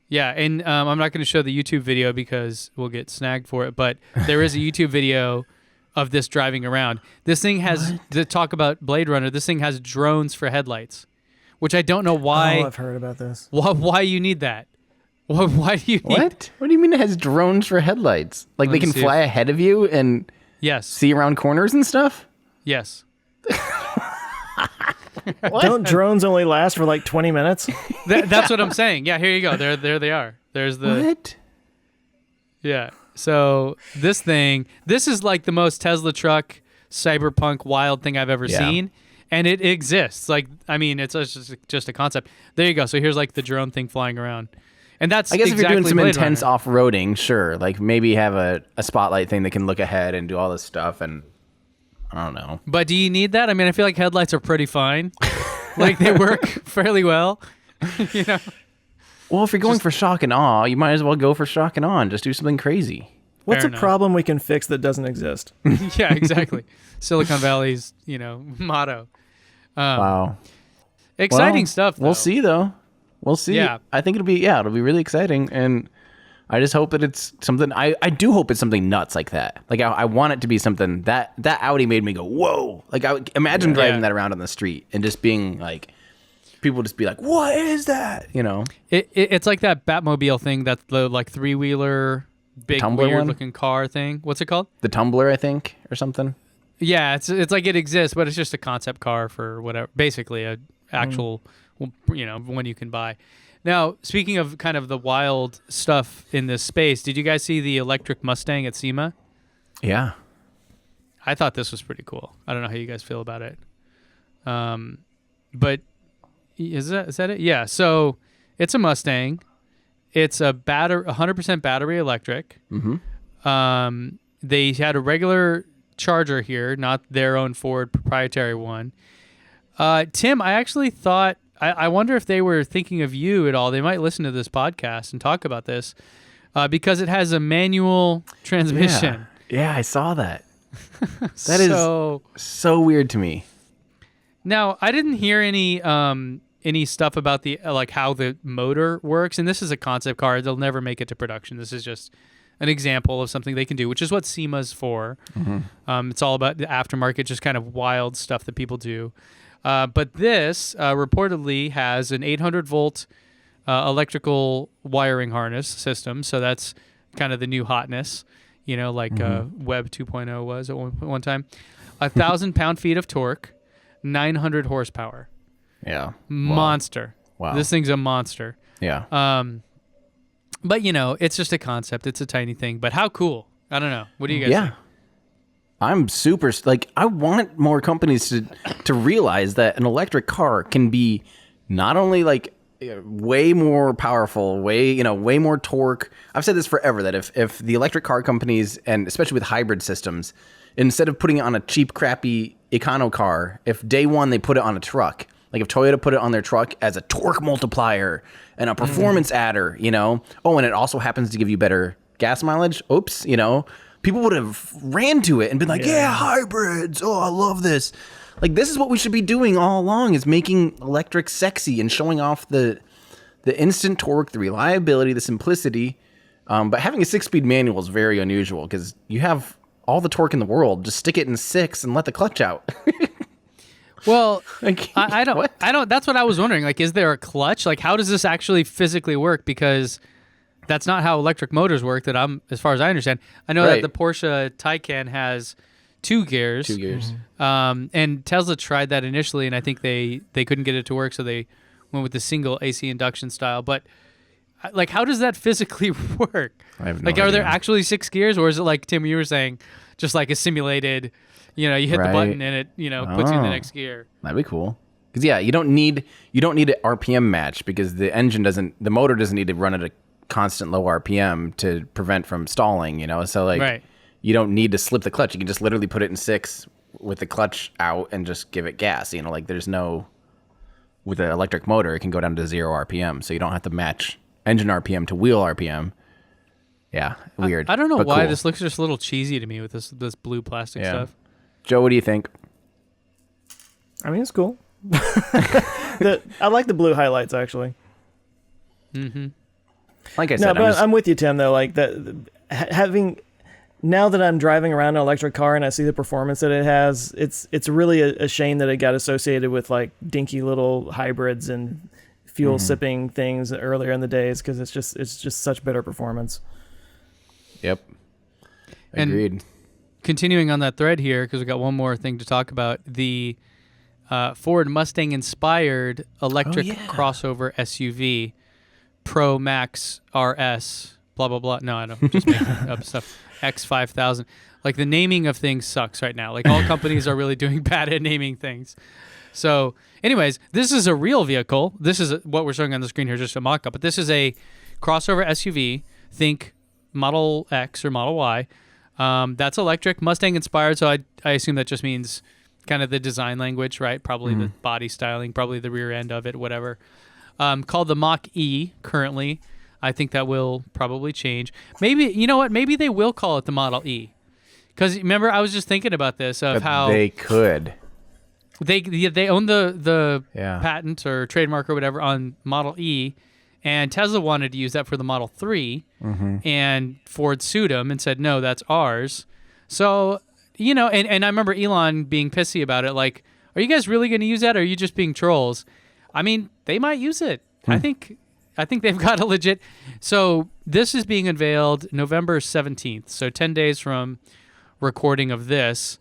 Yeah, and I'm not going to show the YouTube video because we'll get snagged for it, but there is a YouTube video of this driving around. This thing has, to talk about Blade Runner, this thing has drones for headlights, which I don't know why.
Oh, I've heard about this.
Why you need that? Why do you need...
What? What do you mean it has drones for headlights? Like they can fly ahead of you and see around corners and stuff?
Yes.
Don't drones only last for like 20 minutes?
That's what I'm saying. Yeah, here you go. There they are. There's the...
What?
Yeah. So this is like the most Tesla truck, cyberpunk, wild thing I've ever seen. And it exists. Like, I mean, it's just a concept. There you go. So here's like the drone thing flying around. And that's
I guess if you're doing
exactly
some
Blade
intense
Runner.
off-roading, sure. Like maybe have a spotlight thing that can look ahead and do all this stuff. And I don't know.
But do you need that? I mean, I feel like headlights are pretty fine. Like they work fairly well. You know.
Well, if you're going for shock and awe, you might as well go for shock and awe and just do something crazy.
What's
Fair
a
enough.
problem we can fix that doesn't exist?
Yeah, exactly. Silicon Valley's, motto.
Wow.
Exciting
Well,
stuff, though.
We'll see, though. We'll see.
Yeah.
I think it'll be really exciting. And I just hope that it's something, I do hope it's something nuts like that. Like, I want it to be something that Audi made me go, whoa. Like, I would imagine driving that around on the street and just being like, people just be like, what is that?
It's like that Batmobile thing, that's the, like, three-wheeler, big,
Tumbler
weird-looking car thing. What's it called?
The Tumbler, I think, or something.
Yeah, it's like it exists, but it's just a concept car for whatever. Basically, a actual, one you can buy. Now, speaking of kind of the wild stuff in this space, did you guys see the electric Mustang at SEMA?
Yeah.
I thought this was pretty cool. I don't know how you guys feel about it. But is that it? Yeah. So it's a Mustang. It's a 100% battery electric.
Mm-hmm.
They had a regular charger here, not their own Ford proprietary one. Tim, I actually thought, I wonder if they were thinking of you at all. They might listen to this podcast and talk about this because it has a manual transmission.
Yeah, I saw that. That is so weird to me.
Now, I didn't hear any stuff about the like how the motor works, and this is a concept car. They'll never make it to production. This is just an example of something they can do, which is what SEMA's for. Mm-hmm. It's all about the aftermarket, just kind of wild stuff that people do. But this reportedly has an 800-volt electrical wiring harness system, so that's kind of the new hotness, like Web 2.0 was at one time. 1,000 pound-feet of torque, 900 horsepower.
Yeah.
Monster.
Wow.
This thing's a monster.
Yeah.
But, it's just a concept. It's a tiny thing. But how cool? I don't know. What do you guys think?
I'm super, I want more companies to realize that an electric car can be not only way more powerful, way more torque. I've said this forever, that if the electric car companies, and especially with hybrid systems, instead of putting it on a cheap, crappy econo car, if day one they put it on a truck, like if Toyota put it on their truck as a torque multiplier and a performance adder, and it also happens to give you better gas mileage, people would have ran to it and been like, yeah, hybrids. Oh, I love this. Like, this is what we should be doing all along, is making electric sexy and showing off the instant torque, the reliability, the simplicity. But having a 6-speed manual is very unusual because you have all the torque in the world. Just stick it in 6 and let the clutch out.
Well, I don't, that's what I was wondering. Like, is there a clutch? Like, how does this actually physically work? Because that's not how electric motors work as far as I understand. I know that the Porsche Taycan has 2 gears.
2 gears.
And Tesla tried that initially, and I think they couldn't get it to work, so they went with the single AC induction style. But, like, how does that physically work?
I have no
are there
idea.
actually 6 gears, or is it like, Tim, you were saying, just like a simulated, you hit the button and it, puts you in the next gear?
That'd be cool. Because, you don't need an RPM match because the motor doesn't need to run at a constant low RPM to prevent from stalling, So, you don't need to slip the clutch. You can just literally put it in 6 with the clutch out and just give it gas. There's no, with an electric motor, it can go down to 0 RPM. So you don't have to match engine RPM to wheel RPM. Yeah, weird.
I don't know
but
why
cool.
this looks just a little cheesy to me with this blue plastic stuff.
Joe, what do you think?
I mean, it's cool. I like the blue highlights, actually.
Mm-hmm.
Like I said,
I'm with you, Tim, though. Like, now that I'm driving around an electric car and I see the performance that it has, it's really a shame that it got associated with like dinky little hybrids and fuel sipping things earlier in the days, because it's just such better performance.
Yep.
And
agreed.
Continuing on that thread here, because we got one more thing to talk about, the Ford Mustang inspired electric crossover SUV Pro Max RS blah blah blah. No, I don't, just making up stuff. X5000. Like, the naming of things sucks right now. Like, all companies are really doing bad at naming things. So anyways, this is a real vehicle. This is what we're showing on the screen here, just a mock-up, but this is a crossover SUV. Think Model X or Model Y. That's electric, Mustang inspired. So I assume that just means kind of the design language, right? Probably the body styling, probably the rear end of it, whatever. Called the Mach-E currently. I think that will probably change. Maybe, you know what? Maybe they will call it the Model E. Because remember, I was just thinking about this of how
they could.
They own the patent or trademark or whatever on Model E, and Tesla wanted to use that for the Model 3, and Ford sued them and said, no, that's ours. So, you know, and I remember Elon being pissy about it, like, are you guys really going to use that, or are you just being trolls? I mean, they might use it. I think they've got a legit... So this is being unveiled November 17th, so 10 days from recording of this.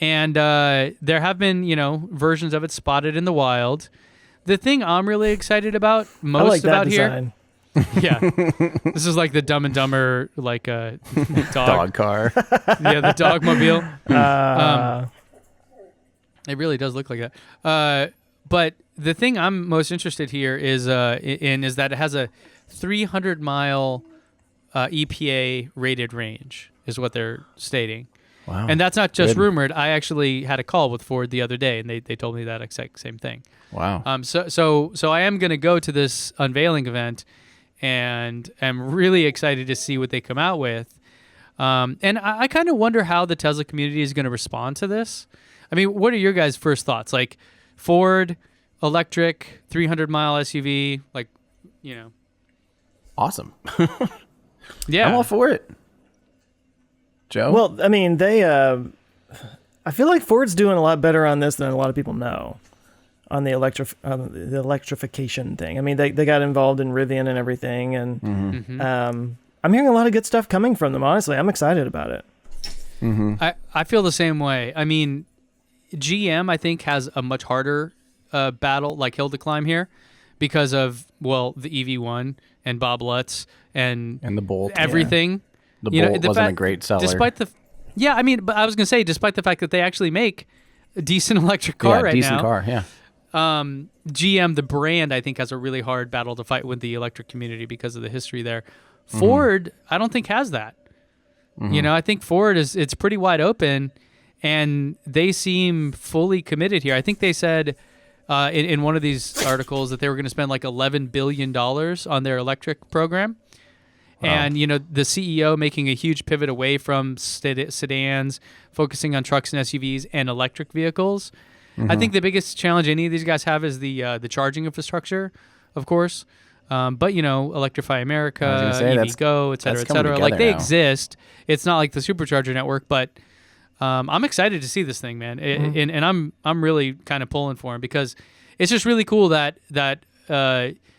And there have been, you know, versions of it spotted in the wild. The thing I'm really excited about most
I like
about
that
here,
design.
yeah, this is like the Dumb and Dumber, like a
Dog car.
yeah, the Dogmobile. It really does look like that. But the thing I'm most interested here is that it has a 300-mile EPA rated range, is what they're stating.
Wow.
And that's not just
Good.
rumored. I actually had a call with Ford the other day, and they told me that exact same thing.
Wow.
So I am going to go to this unveiling event, and I'm really excited to see what they come out with. And I kind of wonder how the Tesla community is going to respond to this. I mean, what are your guys' first thoughts? Like Ford, electric, 300-mile SUV, like, you know.
Awesome.
Yeah.
I'm all for it. Joe?
Well, I mean, I feel like Ford's doing a lot better on this than a lot of people know on the electrification thing. I mean, they got involved in Rivian and everything, and I'm hearing a lot of good stuff coming from them. Honestly, I'm excited about it.
I feel the same way. I mean, GM, I think, has a much harder battle, like hill to climb here, because of, well, the EV1 and Bob Lutz and
the Bolt.
everything.
Yeah. The
You know,
Bolt
the
wasn't
fact-
a great seller.
Despite the, yeah, I mean, but I was gonna say, despite the fact that they actually make a decent electric car right
decent
now,
car, yeah.
GM, the brand, I think, has a really hard battle to fight with the electric community because of the history there. Ford, I don't think has that. You know, I think Ford it's pretty wide open, and they seem fully committed here. I think they said in one of these articles that they were going to spend like $11 billion on their electric program. And, you know, the CEO making a huge pivot away from sedans, focusing on trucks and SUVs and electric vehicles. I think the biggest challenge any of these guys have is the charging infrastructure, of course. But, you know, Electrify America, EV Go, et cetera, et cetera. Like, they exist. It's not like the supercharger network, but I'm excited to see this thing, man. And I'm really kind of pulling for him because it's just really cool that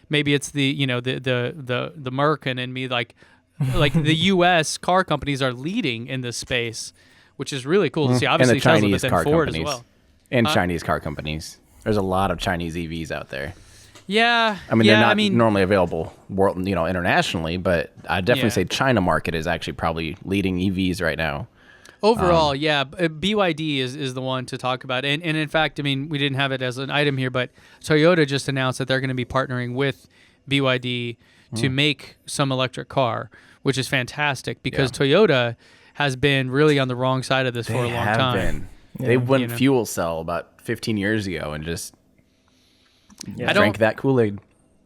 maybe it's the, you know, the American in me, like the U.S. car companies are leading in this space, which is really cool to see. Obviously,
and the Chinese
Tesla, but
car
then Ford
companies.
as well.
And Chinese car companies. There's a lot of Chinese EVs out there.
Yeah.
I mean, they're not normally available internationally, but I'd definitely say China market is actually probably leading EVs right now.
Overall, BYD is the one to talk about. And in fact, I mean, we didn't have it as an item here, but Toyota just announced that they're going to be partnering with BYD to make some electric car, which is fantastic because Toyota has been really on the wrong side of this for a long time.
They went fuel cell about 15 years ago and just drank that Kool-Aid.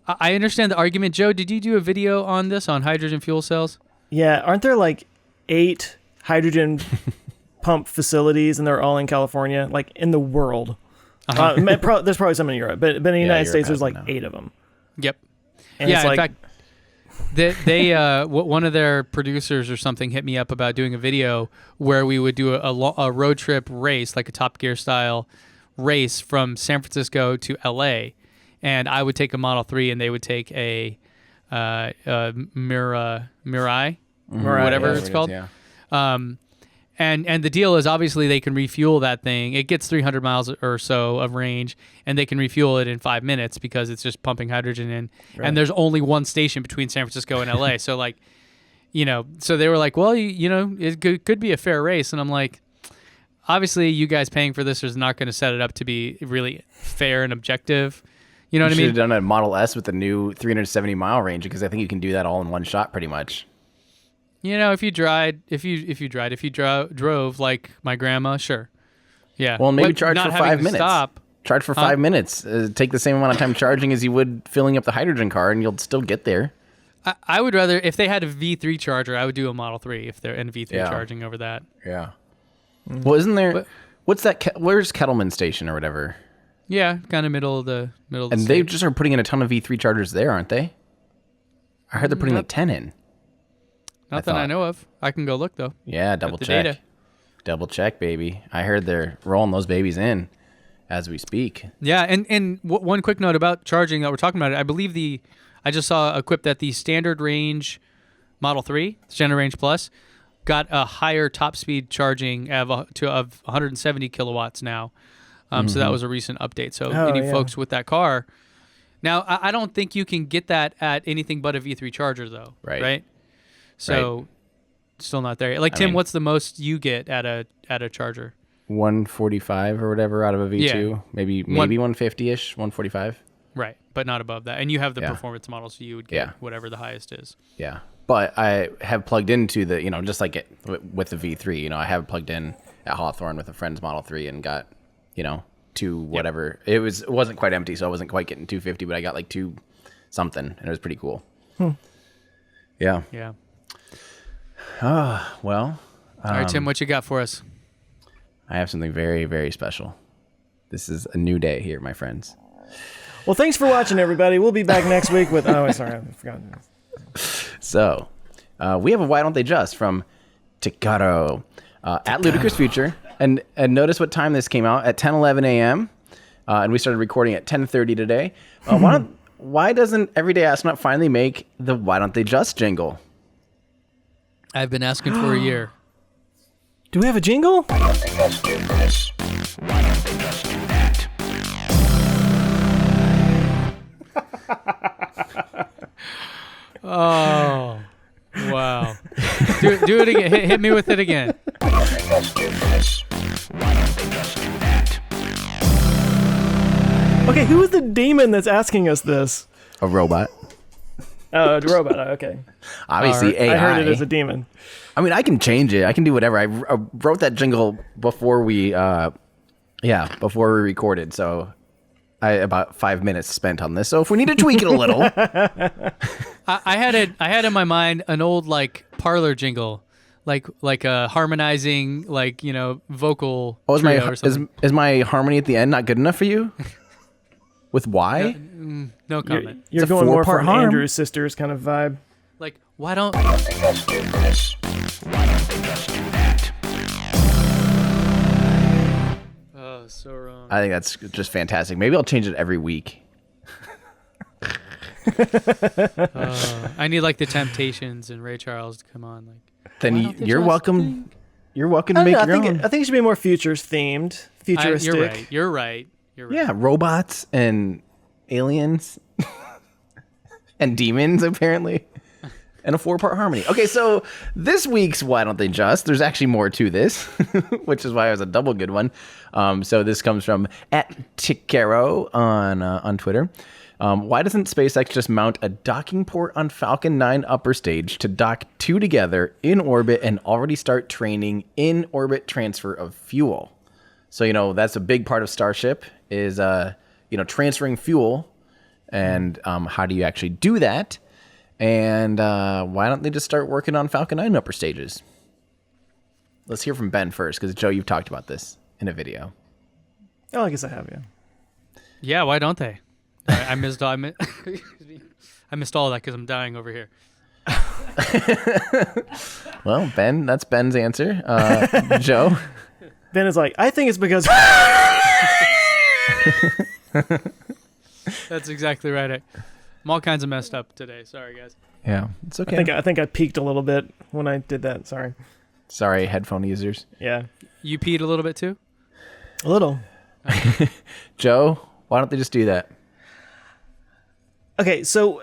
I understand the argument. Joe, did you do a video on this, on hydrogen fuel cells?
Yeah, aren't there like 8 hydrogen pump facilities, and they're all in California, like in the world? There's probably some in Europe, but in the United States, there's like 8 of them. Yep. And
yeah, in fact, they one of their producers or something hit me up about doing a video where we would do a road trip race, like a Top Gear style race from San Francisco to LA, and I would take a Model 3 and they would take a Mirai, whatever it's called. And the deal is obviously they can refuel that thing. It gets 300 miles or so of range, and they can refuel it in 5 minutes because it's just pumping hydrogen in. Right. And there's only one station between San Francisco and LA. So like, you know, so they were like, well, you know, it could be a fair race. And I'm like, obviously you guys paying for this is not going to set it up to be really fair and objective. You know what I
should
mean?
have done a Model S with the new 370 mile range because I think you can do that all in one shot pretty much.
You know, if you drove like my grandma, sure. Yeah.
Well, maybe
But
charge
not
for
having
5
to
minutes.
Stop.
Charge for 5 minutes. Take the same amount of time charging as you would filling up the hydrogen car, and you'll still get there.
I would rather, if they had a V3 charger, I would do a Model 3 if they're in V3 charging over that.
Yeah. Well, isn't there? What's that? Where's Kettleman Station or whatever?
Yeah, kind of middle of the
And
state.
they just are putting in a ton of V3 chargers there, aren't they? I heard they're putting like 10 in.
Not that I know of. I can go look though.
Yeah, double
the
check.
data.
Double check, baby. I heard they're rolling those babies in as we speak.
Yeah, and one quick note about charging that we're talking about. I believe I just saw a quip that the standard range Model 3, Standard Range Plus, got a higher top speed charging of 170 kilowatts now. So that was a recent update. So folks with that car. Now, I don't think you can get that at anything but a V3 charger, though.
Right.
So, still not there. Like, Tim, what's the most you get at a charger?
145 or whatever out of a V2.
Yeah.
Maybe 150-ish, 145.
Right, but not above that. And you have the performance model, so you would get whatever the highest is.
Yeah. But I have plugged into the, just like with the V3, I have plugged in at Hawthorne with a friend's Model 3 and got, to whatever. It wasn't quite empty, so I wasn't quite getting 250, but I got like 2 something, and it was pretty cool. Yeah.
Yeah.
Well.
All right, Tim, what you got for us?
I have something very, very special. This is a new day here, my friends.
Well, thanks for watching, everybody. We'll be back next week with... Oh, sorry, I forgot.
So, we have a Why Don't They Just from Tikaro at Ludicrous Future. And notice what time this came out, at 10:11 a.m. And we started recording at 10:30 today. Why doesn't Everyday Astronaut finally make the Why Don't They Just jingle?
I've been asking for a year.
Do we have a jingle?
Why don't they just do this? Why don't they just do that?
Oh, wow. Do it again. Hit me with it again.
Why don't they just do this? Why don't they just do that?
Okay, who is the demon that's asking us this?
A robot.
Oh, a robot. Okay.
Obviously, AI.
I heard it as a demon.
I mean, I can change it. I can do whatever. I wrote that jingle before we recorded. So about 5 minutes spent on this. So if we need to tweak it a little.
I had in my mind an old parlor jingle, like a harmonizing vocal trio or something.
Is my harmony at the end not good enough for you? With why?
No comment.
You're
It's a
going more for
four-part
an
harm.
Andrew Sisters kind of vibe.
Like, why don't...
Why don't they just do this? Why don't they just do that?
Oh, so wrong.
I think that's just fantastic. Maybe I'll change it every week.
I need the Temptations and Ray Charles to come on.
Then
why don't they
you're
just
welcome.
think?
You're welcome
I
to
don't
make
know,
your own.
I think it should be more futures themed, futuristic.
You're right.
Yeah, robots and aliens and demons apparently, and a 4-part harmony. Okay, so this week's Why Don't They Just? There's actually more to this, which is why it was a double good one. So this comes from @Tikaro on Twitter. Why doesn't SpaceX just mount a docking port on Falcon 9 upper stage to dock 2 together in orbit and already start training in orbit transfer of fuel? So, that's a big part of Starship is, transferring fuel. And how do you actually do that? And why don't they just start working on Falcon 9 upper stages? Let's hear from Ben first, because, Joe, you've talked about this in a video.
Oh, I guess I have, yeah.
Yeah, why don't they? I missed all of that because I'm dying over here.
Well, Ben, that's Ben's answer. Joe?
Ben is like, I think it's because...
That's exactly right. I'm all kinds of messed up today. Sorry, guys.
Yeah, it's okay.
I think I peaked a little bit when I did that. Sorry.
Sorry, headphone users.
Yeah.
You peed a little bit too?
A little.
Joe, why don't they just do that?
Okay, so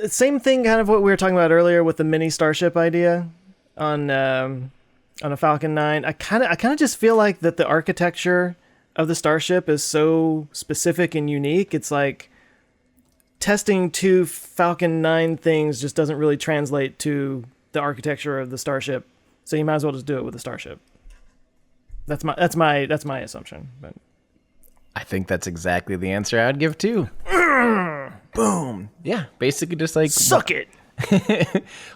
same thing, kind of what we were talking about earlier with the mini Starship idea on a Falcon 9. I kind of just feel like that the architecture of the Starship is so specific and unique. It's like testing two Falcon 9 things just doesn't really translate to the architecture of the Starship. So you might as well just do it with the Starship. That's my assumption. But
I think that's exactly the answer I'd give too. Boom. Yeah, basically just like
suck it.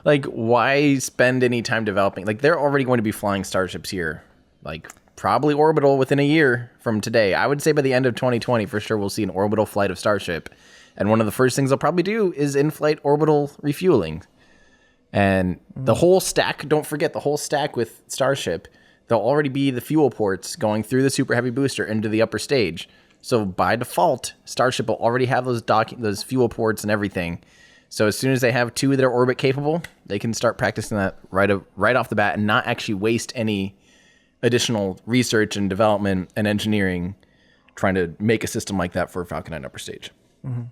Like, why spend any time developing? Like, they're already going to be flying Starships here, like probably orbital within a year from today. I would say by the end of 2020 for sure we'll see an orbital flight of Starship, and one of the first things they'll probably do is in-flight orbital refueling. And the whole stack, don't forget the whole stack with Starship, there'll already be the fuel ports going through the Super Heavy booster into the upper stage. So by default, Starship will already have those fuel ports and everything. So as soon as they have two that are orbit capable, they can start practicing that right off the bat and not actually waste any additional research and development and engineering trying to make a system like that for Falcon 9 upper stage. Mm-hmm.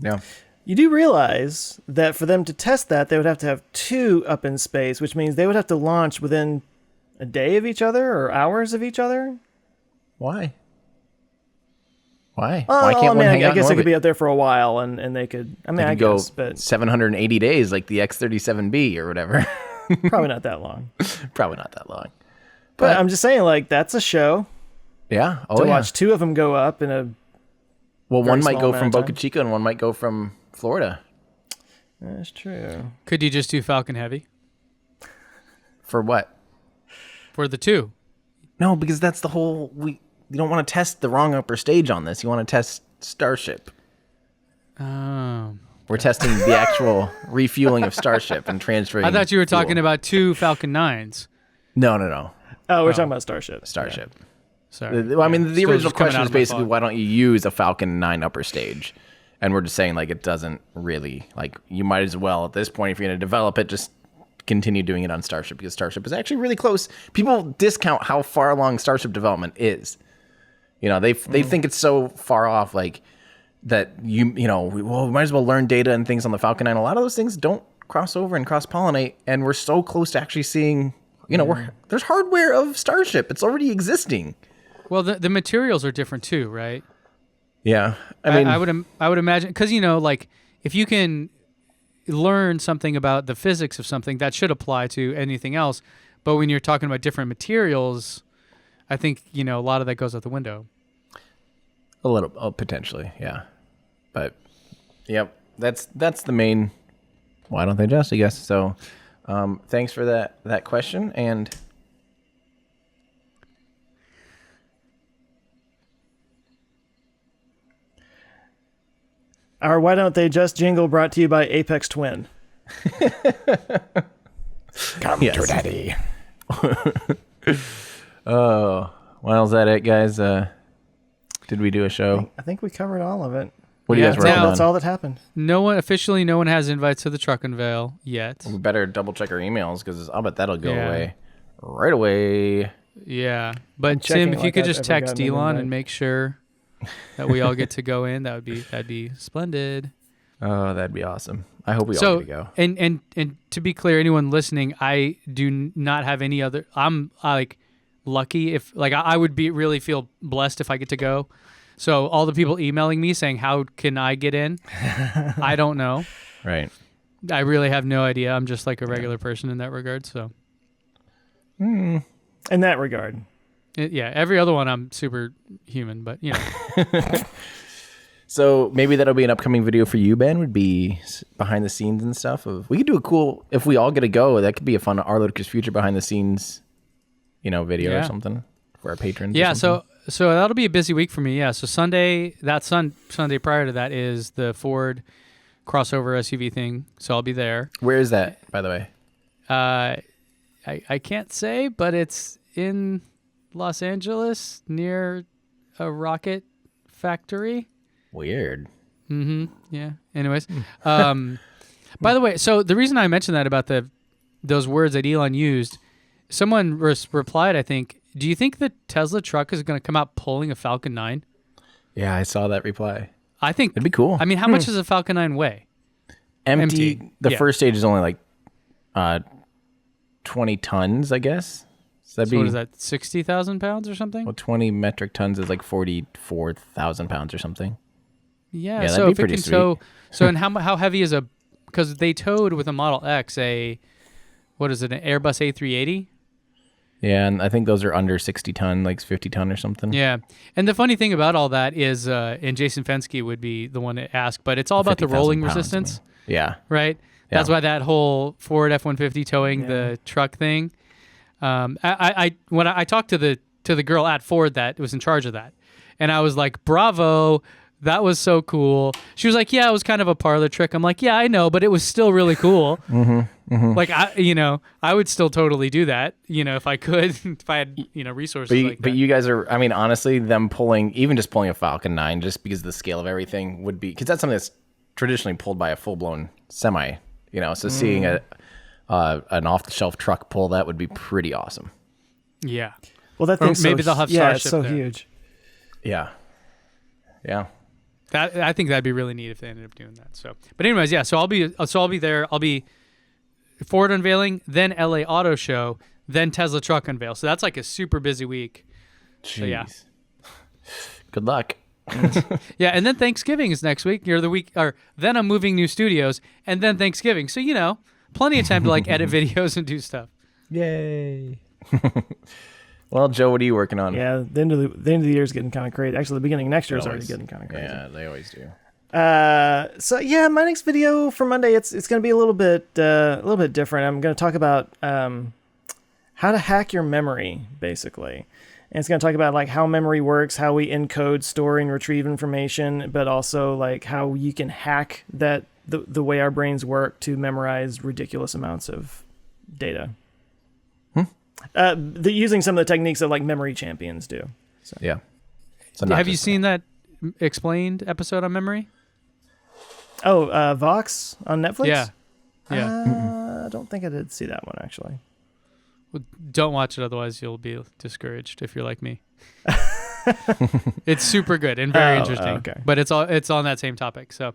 Yeah.
You do realize that for them to test that, they would have to have two up in space, which means they would have to launch within a day of each other or hours of each other?
Why? Why
I
can't one hang out
I guess
in
it could
orbit?
be out there for a while, and they could. I mean, I guess,
go
but
780 days like the X-37B or whatever.
probably not that long.
Probably not that long.
But I'm just saying, like, that's a show
Yeah. Oh,
to
yeah.
watch two of them go up in a.
Well,
very
one might
small
go
amount
from
of
Boca
time.
Chica and one might go from Florida.
That's true.
Could you just do Falcon Heavy
For what?
for the two?
No, because that's the whole... You don't want to test the wrong upper stage on this. You want to test Starship.
Oh.
We're testing the actual refueling of Starship and transferring
I thought you were talking
fuel.
about two Falcon 9s.
No.
Oh, we're talking about Starship.
Starship.
Sorry.
Well, I mean, the
Still
original
just coming
question
out
is
of my
basically,
fog.
why don't you use a Falcon 9 upper stage? And we're just saying, like, it doesn't really... Like, you might as well, at this point, if you're going to develop it, just continue doing it on Starship, because Starship is actually really close. People discount how far along Starship development is. You know, they think it's so far off, like, that we might as well learn data and things on the Falcon 9. A lot of those things don't cross over and cross-pollinate, and we're so close to actually seeing, there's hardware of Starship. It's already existing.
Well, the materials are different too, right?
Yeah. I mean,
I would imagine, because, like, if you can learn something about the physics of something, that should apply to anything else. But when you're talking about different materials, I think, a lot of that goes out the window.
a little, potentially, yeah. But, yep, that's the main, why don't they just, I guess. So, thanks for that question. And
Our Why Don't They Just jingle brought to you by Apex Twin.
Come to daddy.
oh, well, is that it, guys? Did we do a show?
I think we covered all of it.
What do you
Yeah,
guys working
now-
That's
on?
all that happened.
No one has invites to the Truck Unveil yet.
We better double check our emails, because I'll bet that'll go
Yeah.
away right away.
Yeah, but
checking
Tim, if you
like
could
I've
just
ever
text
gotten an
Elon
invite.
and make sure that we all get to go in, that'd be splendid.
Oh, that'd be awesome. I hope we all get to go.
And to be clear, anyone listening, I do not have any other. I'm like lucky if I would really feel blessed if I get to go. So all the people emailing me saying how can I get in, I don't know.
Right.
I really have no idea. I'm just like a regular person in that regard. So
In that regard.
yeah, every other one I'm super human, but
So maybe that'll be an upcoming video for you, Ben, would be behind the scenes and stuff. We could do a cool, if we all get to go, that could be a fun Our Ludicrous Future behind the scenes, video or
Yeah.
something for our patrons. or
Yeah,
something.
so that'll be a busy week for me. Yeah, so Sunday prior to that is the Ford crossover SUV thing. So I'll be there.
Where is that, by the way?
I can't say, but it's in Los Angeles near a rocket factory.
Weird.
Yeah. Anyways, by the way, so the reason I mentioned that about those words that Elon used, someone replied, I think, do you think the Tesla truck is going to come out pulling a Falcon 9?
Yeah, I saw that reply.
I think
It'd be cool.
I mean, how much does a Falcon 9 weigh?
Empty. The
yeah.
first stage is only like 20 tons, I guess. So that'd
So
be,
what is that, 60,000 pounds or something?
well, 20 metric tons is like 44,000 pounds or something.
Yeah,
that'd
so
be
if it
pretty
can
sweet.
tow, so and how heavy is a? Because they towed with a Model X what is it, an Airbus A380?
Yeah, and I think those are under 60 ton, like 50 ton or something.
Yeah, and the funny thing about all that is, and Jason Fensky would be the one to ask, but it's all about the
50,000
rolling
pounds,
resistance,
Yeah.
right? That's
Yeah.
why that whole Ford F-150 towing the truck thing. When I talked to the girl at Ford that was in charge of that, and I was like, "Bravo, that was so cool." She was like, "Yeah, it was kind of a parlor trick." I'm like, "Yeah, I know, but it was still really cool." Like I would still totally do that, if I could, if I had, resources like that.
But you guys are, I mean, honestly, them even just pulling a Falcon 9, just because of the scale of everything would be, because that's something that's traditionally pulled by a full-blown semi, so seeing an off-the-shelf truck pull that would be pretty awesome.
Yeah.
Well, that
Or
thing's
maybe they'll have
yeah, it's
Starship
so
there.
huge.
Yeah. Yeah.
I think that'd be really neat if they ended up doing that. So, but anyways, yeah. So I'll be there. I'll be Ford unveiling, then LA Auto Show, then Tesla truck unveil. So that's like a super busy week.
Jeez.
So, yeah.
Good luck.
Yeah, and then Thanksgiving is next week. You're the week, or then I'm moving new studios, and then Thanksgiving. So plenty of time to like edit videos and do stuff.
Yay. Well, Joe, what are you working on?
Yeah, the end of the year is getting kind of crazy. Actually, the beginning of next year is already
Always.
getting kind of crazy.
Yeah, they always do.
So yeah, my next video for Monday, it's going to be a little bit different. I'm going to talk about how to hack your memory, basically. And it's going to talk about like how memory works, how we encode, store, and retrieve information, but also like how you can hack that the way our brains work to memorize ridiculous amounts of data. Using some of the techniques that like memory champions do. So.
Yeah. So not
Have you
just
seen that explained episode on memory?
Oh, Vox on Netflix?
Yeah. Yeah.
I don't think I did see that one actually.
Well, don't watch it, otherwise you'll be discouraged if you're like me. It's super good and very interesting.
Okay.
But it's on that same topic. So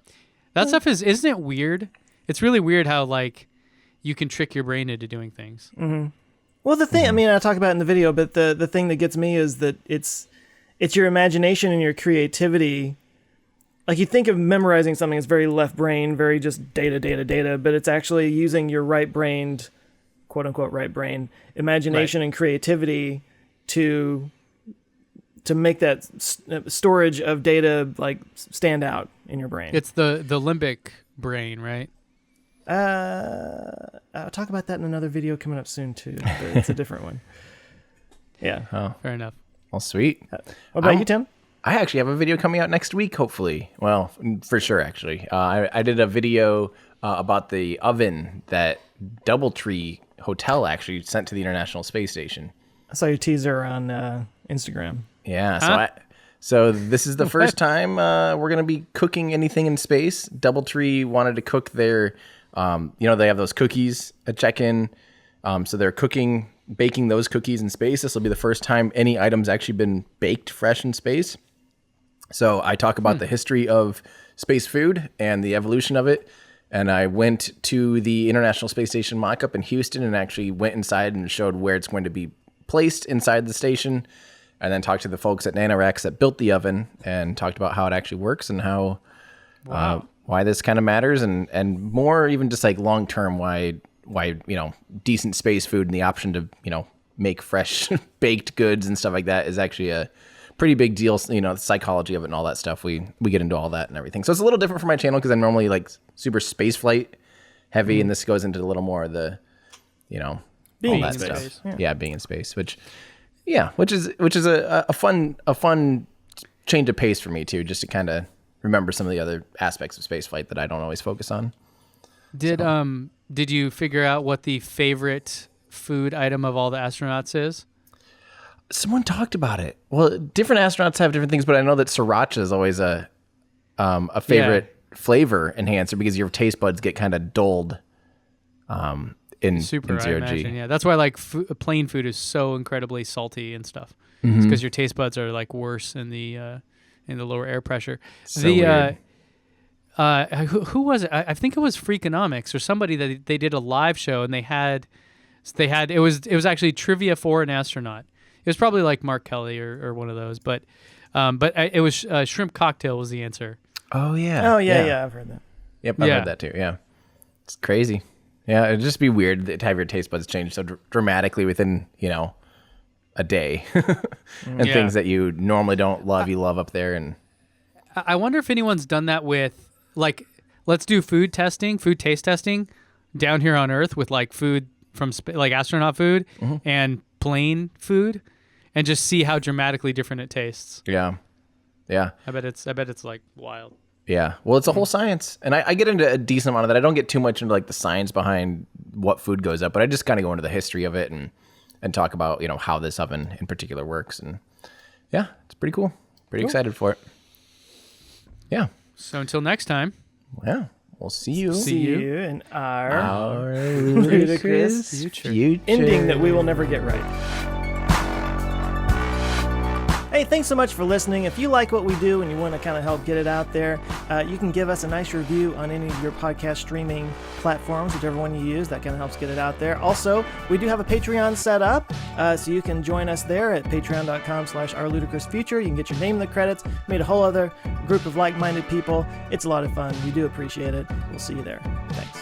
that stuff isn't it weird? It's really weird how like you can trick your brain into doing things.
Mm-hmm. Well, the thing, I mean, I talk about it in the video, but the thing that gets me is that it's your imagination and your creativity. Like you think of memorizing something as very left brain, very just data, but it's actually using your right brained, quote unquote, right brain imagination and creativity to make that storage of data like stand out in your brain.
It's the limbic brain, right?
I'll talk about that in another video coming up soon too. But it's a different one. Yeah.
Oh,
Fair enough.
well, sweet.
What about you, Tim?
I actually have a video coming out next week, hopefully. Well, for sure, actually. I did a video about the oven that Doubletree Hotel actually sent to the International Space Station.
I saw your teaser on Instagram.
Yeah,
Huh?
so this is the first time we're going to be cooking anything in space. Doubletree wanted to cook their, they have those cookies at check-in. So they're baking those cookies in space. This will be the first time any item's actually been baked fresh in space. So I talk about the history of space food and the evolution of it. And I went to the International Space Station mock-up in Houston and actually went inside and showed where it's going to be placed inside the station. And then talked to the folks at NanoRacks that built the oven and talked about how it actually works and how why this kind of matters and more even just like long-term why decent space food and the option to make fresh baked goods and stuff like that is actually a pretty big deal. The psychology of it and all that stuff. We get into all that and everything. So it's a little different for my channel because I'm normally like super space flight heavy, and this goes into a little more of the
Being
all
in
that
space.
stuff. Yeah, being in space, which is a fun change of pace for me too, just to kind of remember some of the other aspects of space flight that I don't always focus on.
Did you figure out what the favorite food item of all the astronauts is?
Someone talked about it. Well, different astronauts have different things, but I know that sriracha is always a favorite flavor enhancer because your taste buds get kind of dulled in
Super,
in
I
zero G.
imagine. Yeah, that's why like plain food is so incredibly salty and stuff. It's because your taste buds are like worse in the lower air pressure.
So weird.
Who was it? I think it was Freakonomics or somebody that they did a live show and they had it was actually trivia for an astronaut. It was probably like Mark Kelly or one of those, but it was shrimp cocktail was the answer.
Oh yeah.
Oh yeah, I've heard that.
Yep, I've
Yeah.
heard that too. Yeah, it's crazy. Yeah, it'd just be weird to have your taste buds change so dramatically within a day, and
Yeah.
things that you normally don't love, you love up there. And
I wonder if anyone's done that with, like, let's do food taste testing down here on Earth with like food from like astronaut food and plain food, and just see how dramatically different it tastes.
yeah.
I bet it's like wild.
Yeah, well, it's a whole science, and I get into a decent amount of that. I don't get too much into like the science behind what food goes up, but I just kind of go into the history of it and talk about how this oven in particular works, and yeah, it's pretty cool. Pretty excited for it. Yeah,
So until next time,
yeah, we'll see you.
See you
in our
ludicrous
future.
ending that we will never get right. Hey, thanks so much for listening. If you like what we do and you want to kind of help get it out there, you can give us a nice review on any of your podcast streaming platforms, whichever one you use. That kind of helps get it out there. Also, we do have a Patreon set up, so you can join us there at patreon.com/ourludicrousfuture. You can get your name in the credits, meet a whole other group of like-minded people. It's a lot of fun. We do appreciate it. We'll see you there. Thanks.